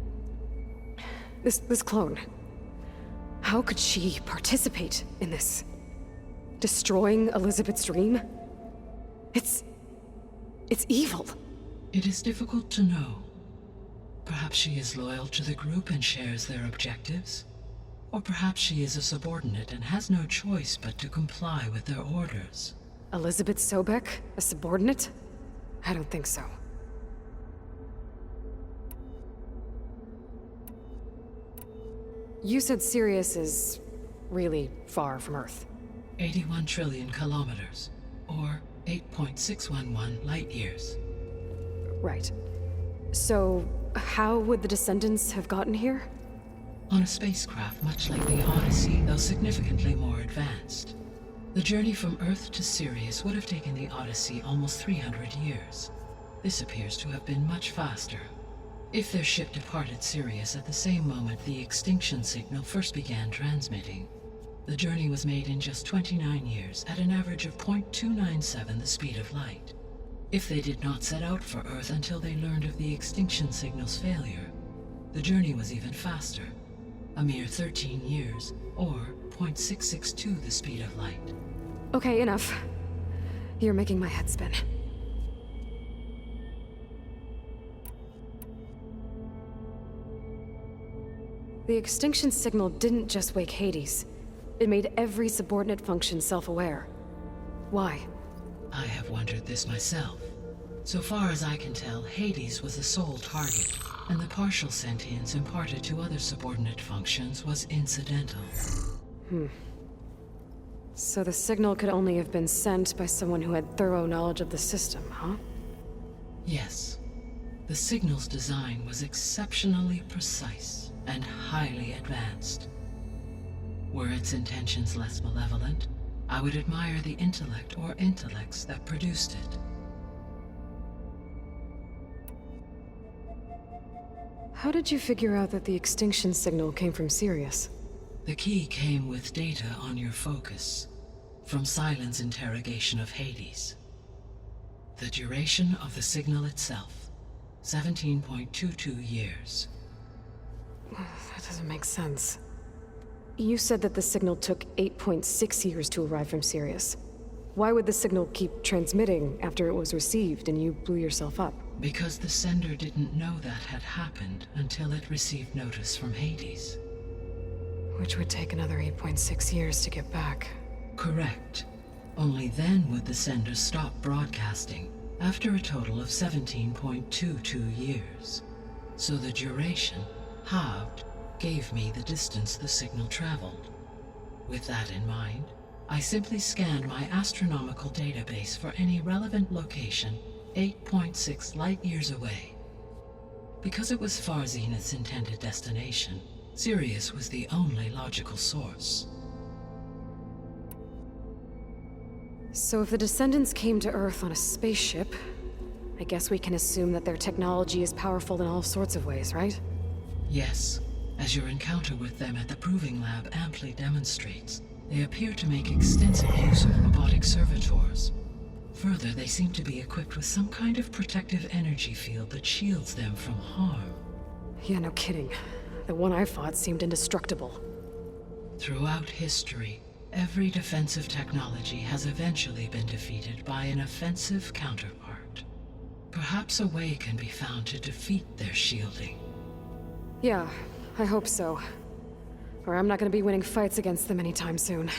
This clone... how could she participate in this? Destroying Elizabeth's dream? It's evil. It is difficult to know. Perhaps she is loyal to the group and shares their objectives. Or perhaps she is a subordinate and has no choice but to comply with their orders. Elizabeth Sobek? A subordinate? I don't think so. You said Sirius is really far from Earth. 81 trillion kilometers, or 8.611 light years. Right. So, how would the descendants have gotten here? On a spacecraft much like the Odyssey, though significantly more advanced. The journey from Earth to Sirius would have taken the Odyssey almost 300 years. This appears to have been much faster. If their ship departed Sirius at the same moment the extinction signal first began transmitting, the journey was made in just 29 years at an average of 0.297 the speed of light. If they did not set out for Earth until they learned of the extinction signal's failure, the journey was even faster. A mere 13 years, or 0.662 the speed of light. Okay, enough. You're making my head spin. The extinction signal didn't just wake Hades. It made every subordinate function self-aware. Why? I have wondered this myself. So far as I can tell, Hades was the sole target, and the partial sentience imparted to other subordinate functions was incidental. So the signal could only have been sent by someone who had thorough knowledge of the system, huh? Yes. The signal's design was exceptionally precise and highly advanced. Were its intentions less malevolent, I would admire the intellect or intellects that produced it. How did you figure out that the extinction signal came from Sirius? The key came with data on your focus, from Silent's interrogation of Hades. The duration of the signal itself, 17.22 years. That doesn't make sense. You said that the signal took 8.6 years to arrive from Sirius. Why would the signal keep transmitting after it was received and you blew yourself up? Because the sender didn't know that had happened until it received notice from Hades. Which would take another 8.6 years to get back. Correct. Only then would the sender stop broadcasting, after a total of 17.22 years. So the duration, halved, gave me the distance the signal traveled. With that in mind, I simply scanned my astronomical database for any relevant location 8.6 light-years away. Because it was far Zenith's intended destination, Sirius was the only logical source. So if the Descendants came to Earth on a spaceship, I guess we can assume that their technology is powerful in all sorts of ways, right? Yes, as your encounter with them at the Proving Lab amply demonstrates, they appear to make extensive use of robotic servitors. Further, they seem to be equipped with some kind of protective energy field that shields them from harm. Yeah, no kidding. The one I fought seemed indestructible. Throughout history, every defensive technology has eventually been defeated by an offensive counterpart. Perhaps a way can be found to defeat their shielding. Yeah, I hope so. Or I'm not gonna be winning fights against them anytime soon.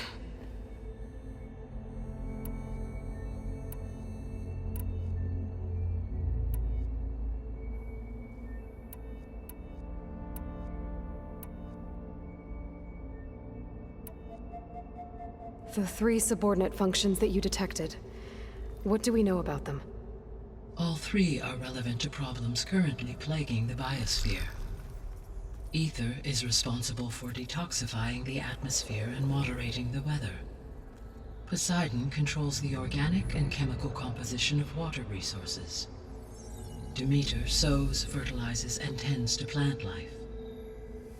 The 3 subordinate functions that you detected. What do we know about them? All 3 are relevant to problems currently plaguing the biosphere. Ether is responsible for detoxifying the atmosphere and moderating the weather. Poseidon controls the organic and chemical composition of water resources. Demeter sows, fertilizes, and tends to plant life.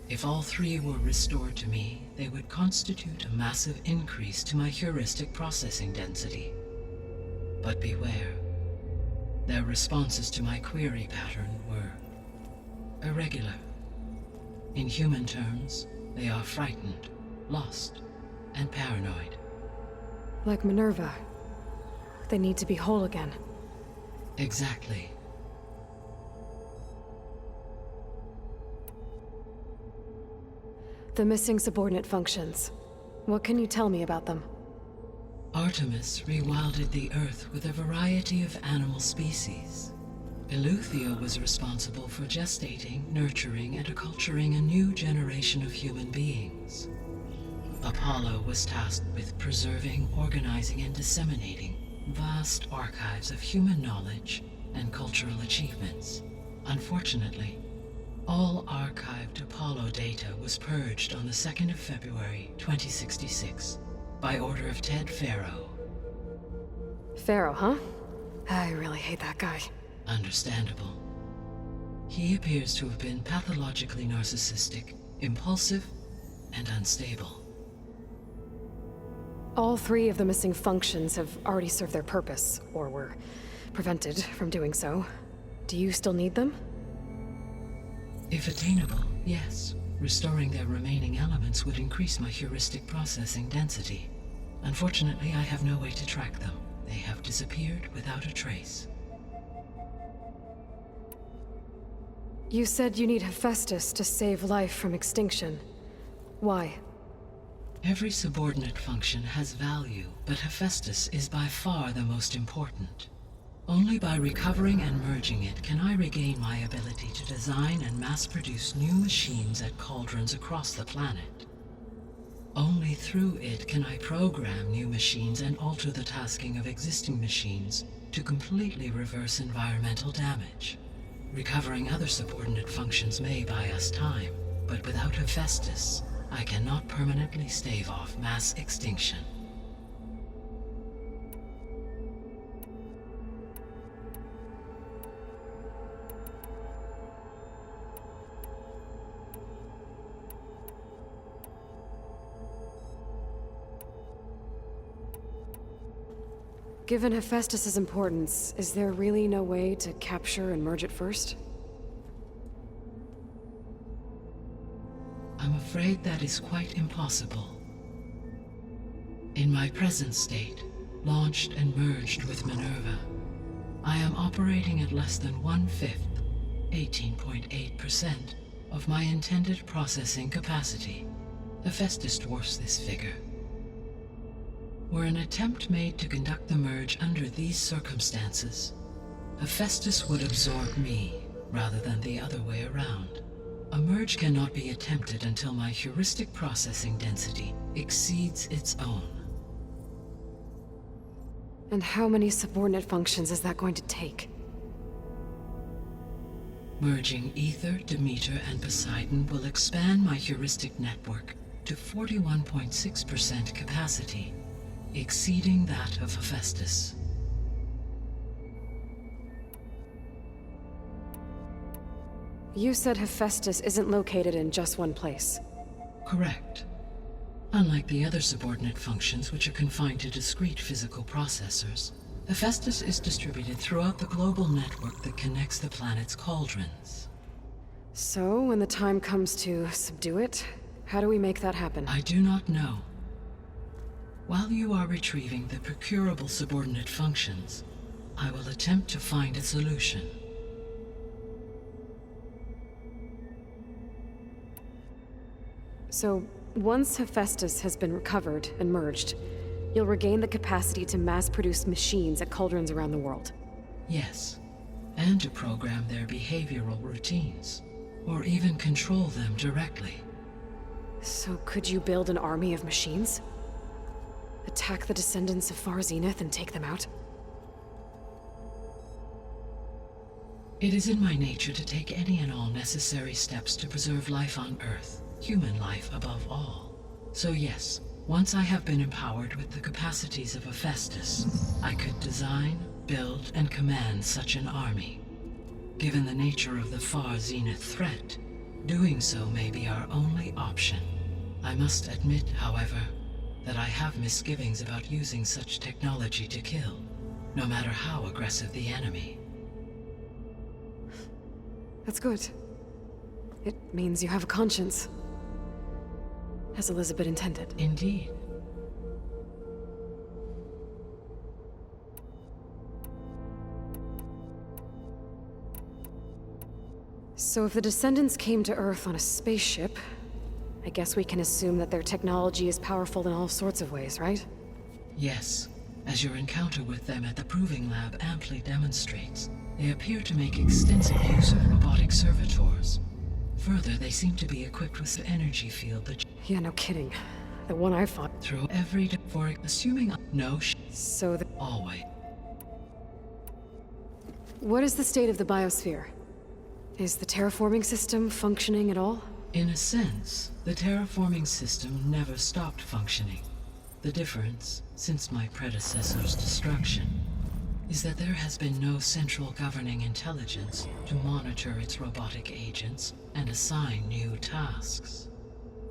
If all 3 were restored to me, they would constitute a massive increase to my heuristic processing density. But beware. Their responses to my query pattern were irregular. In human terms, they are frightened, lost, and paranoid. Like Minerva. They need to be whole again. Exactly. The missing subordinate functions. What can you tell me about them? Artemis rewilded the Earth with a variety of animal species. Eleuthia was responsible for gestating, nurturing, and acculturating a new generation of human beings. Apollo was tasked with preserving, organizing, and disseminating vast archives of human knowledge and cultural achievements. Unfortunately, all archived Apollo data was purged on the 2nd of February, 2066, by order of Ted Faro. Pharaoh, huh? I really hate that guy. Understandable. He appears to have been pathologically narcissistic, impulsive, and unstable. All 3 of the missing functions have already served their purpose, or were prevented from doing so. Do you still need them? If attainable, yes. Restoring their remaining elements would increase my heuristic processing density. Unfortunately, I have no way to track them. They have disappeared without a trace. You said you need Hephaestus to save life from extinction. Why? Every subordinate function has value, but Hephaestus is by far the most important. Only by recovering and merging it can I regain my ability to design and mass-produce new machines at cauldrons across the planet. Only through it can I program new machines and alter the tasking of existing machines to completely reverse environmental damage. Recovering other subordinate functions may buy us time, but without Hephaestus, I cannot permanently stave off mass extinction. Given Hephaestus' importance, is there really no way to capture and merge it first? I'm afraid that is quite impossible. In my present state, launched and merged with Minerva, I am operating at less than 1/5, 18.8%, of my intended processing capacity. Hephaestus dwarfs this figure. Were an attempt made to conduct the merge under these circumstances, Hephaestus would absorb me rather than the other way around. A merge cannot be attempted until my heuristic processing density exceeds its own. And how many subordinate functions is that going to take? Merging Ether, Demeter, and Poseidon will expand my heuristic network to 41.6% capacity, exceeding that of Hephaestus. You said Hephaestus isn't located in just one place. Correct. Unlike the other subordinate functions, which are confined to discrete physical processors, Hephaestus is distributed throughout the global network that connects the planet's cauldrons. So, when the time comes to subdue it, how do we make that happen? I do not know. While you are retrieving the procurable subordinate functions, I will attempt to find a solution. So, once Hephaestus has been recovered and merged, you'll regain the capacity to mass-produce machines at cauldrons around the world. Yes, and to program their behavioral routines, or even control them directly. So could you build an army of machines? Attack the descendants of Far Zenith and take them out? It is in my nature to take any and all necessary steps to preserve life on Earth, human life above all. So yes, once I have been empowered with the capacities of Hephaestus, I could design, build, and command such an army. Given the nature of the Far Zenith threat, doing so may be our only option. I must admit, however, that I have misgivings about using such technology to kill, no matter how aggressive the enemy. That's good. It means you have a conscience. As Elizabeth intended. Indeed. So if the descendants came to Earth on a spaceship, I guess we can assume that their technology is powerful in all sorts of ways, right? Yes, as your encounter with them at the Proving Lab amply demonstrates, they appear to make extensive use of robotic servitors. Further, they seem to be equipped with an energy field that... Yeah, no kidding. The one I fought. Through every... for assuming... No So the... Always. What is the state of the biosphere? Is the terraforming system functioning at all? In a sense, the terraforming system never stopped functioning. The difference, since my predecessor's destruction, is that there has been no central governing intelligence to monitor its robotic agents and assign new tasks.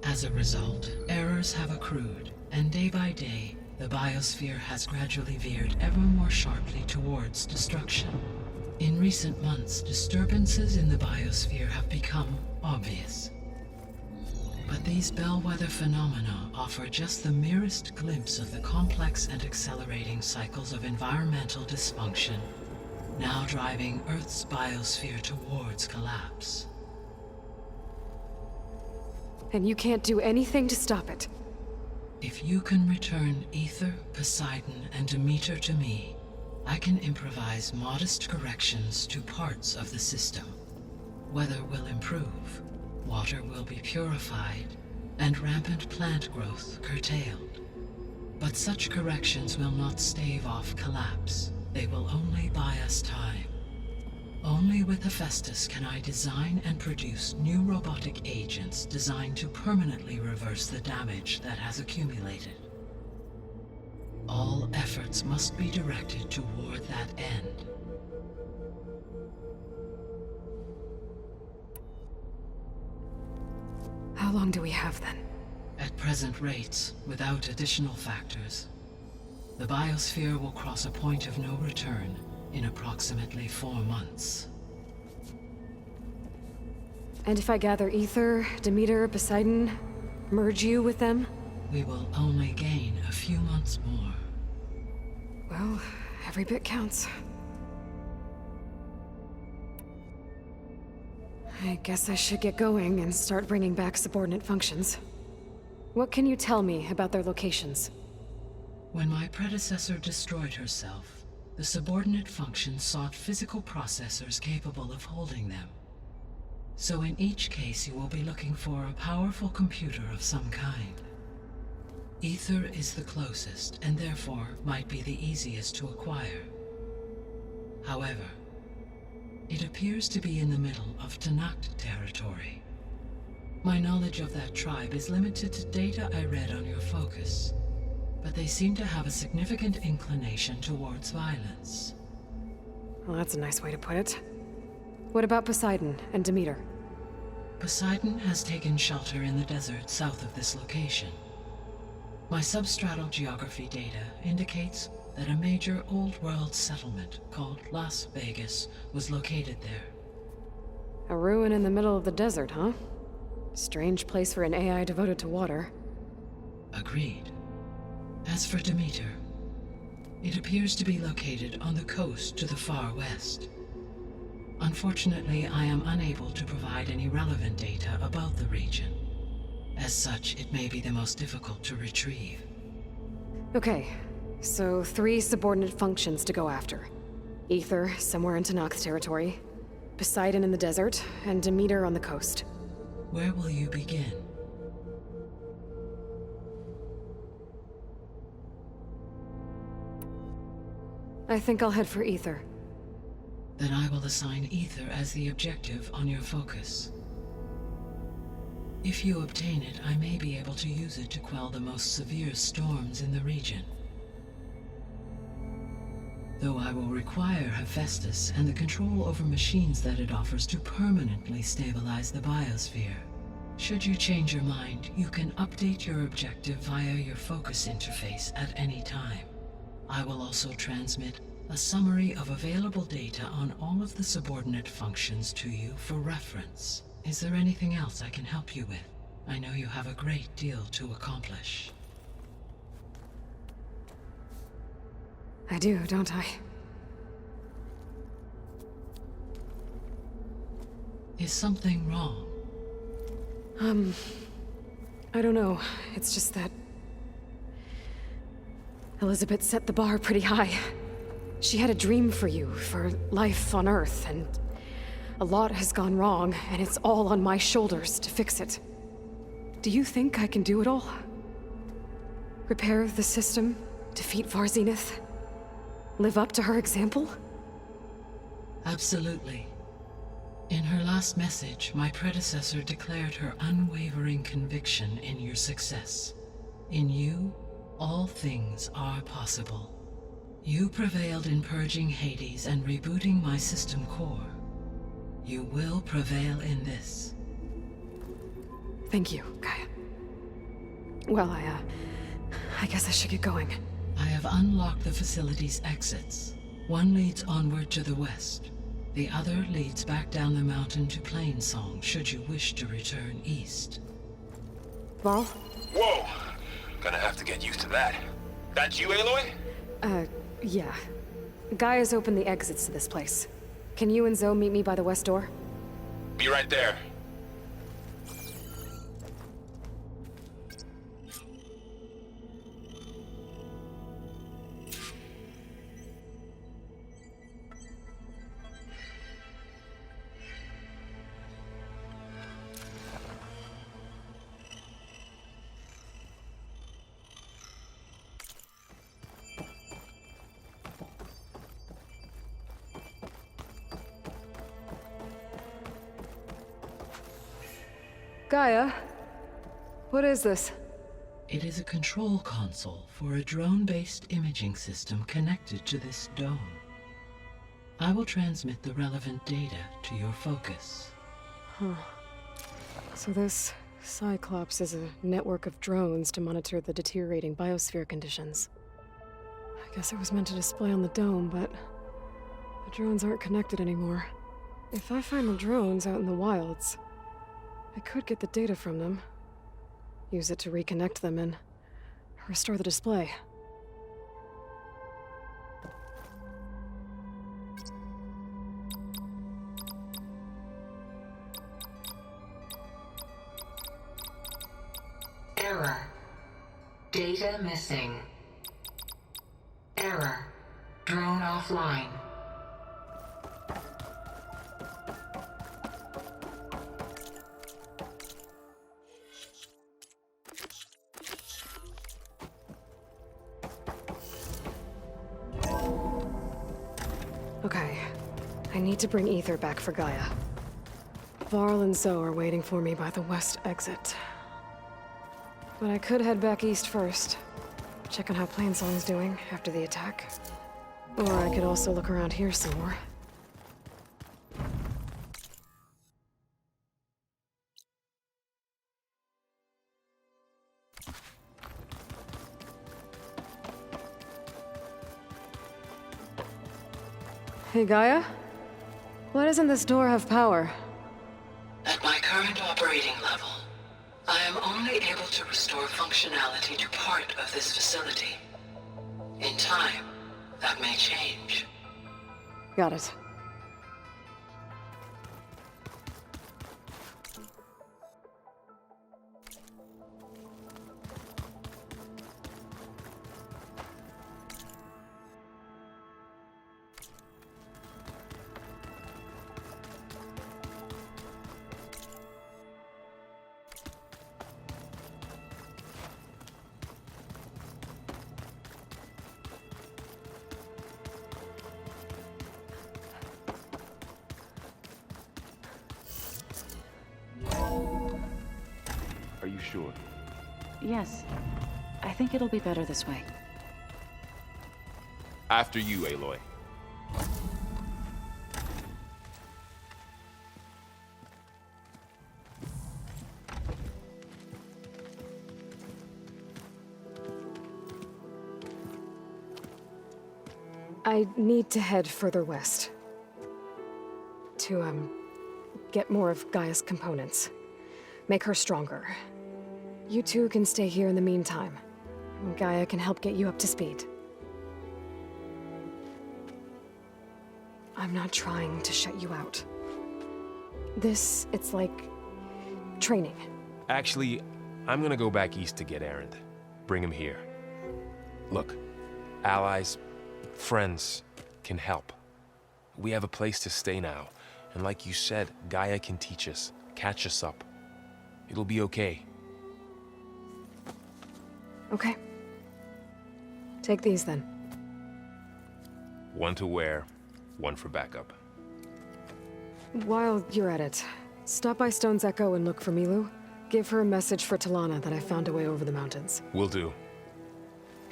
As a result, errors have accrued, and day by day, the biosphere has gradually veered ever more sharply towards destruction. In recent months, disturbances in the biosphere have become obvious. But these bellwether phenomena offer just the merest glimpse of the complex and accelerating cycles of environmental dysfunction, now driving Earth's biosphere towards collapse. And you can't do anything to stop it? If you can return Ether, Poseidon, and Demeter to me, I can improvise modest corrections to parts of the system. Weather will improve, water will be purified, and rampant plant growth curtailed. But such corrections will not stave off collapse. They will only buy us time. Only with Hephaestus can I design and produce new robotic agents designed to permanently reverse the damage that has accumulated. All efforts must be directed toward that end. How long do we have then? At present rates, without additional factors, The biosphere will cross a point of no return in approximately 4 months. And if I gather Ether, Demeter, Poseidon, merge you with them? We will only gain a few months more. Well, every bit counts. I guess I should get going and start bringing back subordinate functions. What can you tell me about their locations? When my predecessor destroyed herself, the subordinate functions sought physical processors capable of holding them. So in each case you will be looking for a powerful computer of some kind. Ether is the closest, and therefore might be the easiest to acquire. However, it appears to be in the middle of Tanakh territory. My knowledge of that tribe is limited to data I read on your focus, but they seem to have a significant inclination towards violence. Well, that's a nice way to put it. What about Poseidon and Demeter? Poseidon has taken shelter in the desert south of this location. My substratal geography data indicates that a major old-world settlement called Las Vegas was located there. A ruin in the middle of the desert, huh? Strange place for an AI devoted to water. Agreed. As for Demeter, it appears to be located on the coast to the far west. Unfortunately, I am unable to provide any relevant data about the region. As such, it may be the most difficult to retrieve. Okay, so 3 subordinate functions to go after. Ether, somewhere in Tanakh territory. Poseidon in the desert, and Demeter on the coast. Where will you begin? I think I'll head for Ether. Then I will assign Ether as the objective on your focus. If you obtain it, I may be able to use it to quell the most severe storms in the region. Though I will require Hephaestus and the control over machines that it offers to permanently stabilize the biosphere. Should you change your mind, you can update your objective via your focus interface at any time. I will also transmit a summary of available data on all of the subordinate functions to you for reference. Is there anything else I can help you with? I know you have a great deal to accomplish. I do, don't I? Is something wrong? I don't know. It's just that Elizabeth set the bar pretty high. She had a dream for you, for life on Earth, and a lot has gone wrong, and it's all on my shoulders to fix it. Do you think I can do it all? Repair the system, defeat Varzenith, live up to her example? Absolutely. In her last message, my predecessor declared her unwavering conviction in your success. In you, all things are possible. You prevailed in purging Hades and rebooting my system core. You will prevail in this. Thank you, Gaia. Well, I guess I should get going. I have unlocked the facility's exits. One leads onward to the west. The other leads back down the mountain to Plainsong, should you wish to return east. Varl? Whoa! Gonna have to get used to that. That's you, Aloy? Yeah. Gaia's opened the exits to this place. Can you and Zoe meet me by the west door? Be right there. Gaia? What is this? It is a control console for a drone-based imaging system connected to this dome. I will transmit the relevant data to your focus. Huh. So this Cyclops is a network of drones to monitor the deteriorating biosphere conditions. Guess it was meant to display on the dome, but the drones aren't connected anymore. If I find the drones out in the wilds, I could get the data from them, use it to reconnect them, and restore the display. Error. Data missing. Error. Drone offline. Okay. I need to bring Ether back for Gaia. Varl and Zoe are waiting for me by the west exit. But I could head back east first. Check on how Plainsong's doing after the attack. Or I could also look around here some more. Hey, Gaia? Why doesn't this door have power? At my current operating level, I am only able to restore functionality to part of this facility. In time, that may change. Got it. Are you sure? Yes. I think it'll be better this way. After you, Aloy. I need to head further west. To, get more of Gaia's components. Make her stronger. You two can stay here in the meantime. Gaia can help get you up to speed. I'm not trying to shut you out. It's like training. Actually, I'm gonna go back east to get Erend. Bring him here. Look, allies, friends can help. We have a place to stay now. And like you said, Gaia can teach us, catch us up. It'll be okay. Okay. Take these then. One to wear, one for backup. While you're at it, stop by Stone's Echo and look for Milu. Give her a message for Talana that I found a way over the mountains. Will do.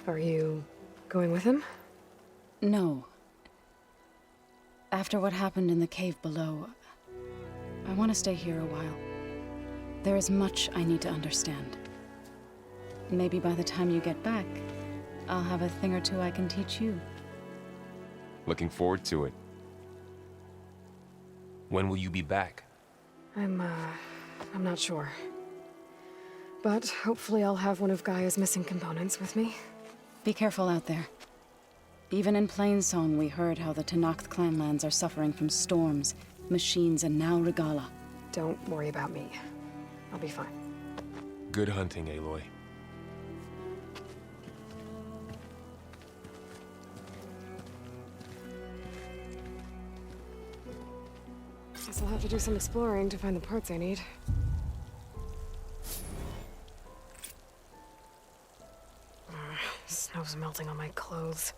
Are you going with him? No. After what happened in the cave below, I want to stay here a while. There is much I need to understand. Maybe by the time you get back, I'll have a thing or two I can teach you. Looking forward to it. When will you be back? I'm not sure. But hopefully I'll have one of Gaia's missing components with me. Be careful out there. Even in Plainsong, we heard how the Tenakth clanlands are suffering from storms, machines, and now Regala. Don't worry about me. I'll be fine. Good hunting, Aloy. Guess I'll have to do some exploring to find the parts I need. Snow's melting on my clothes.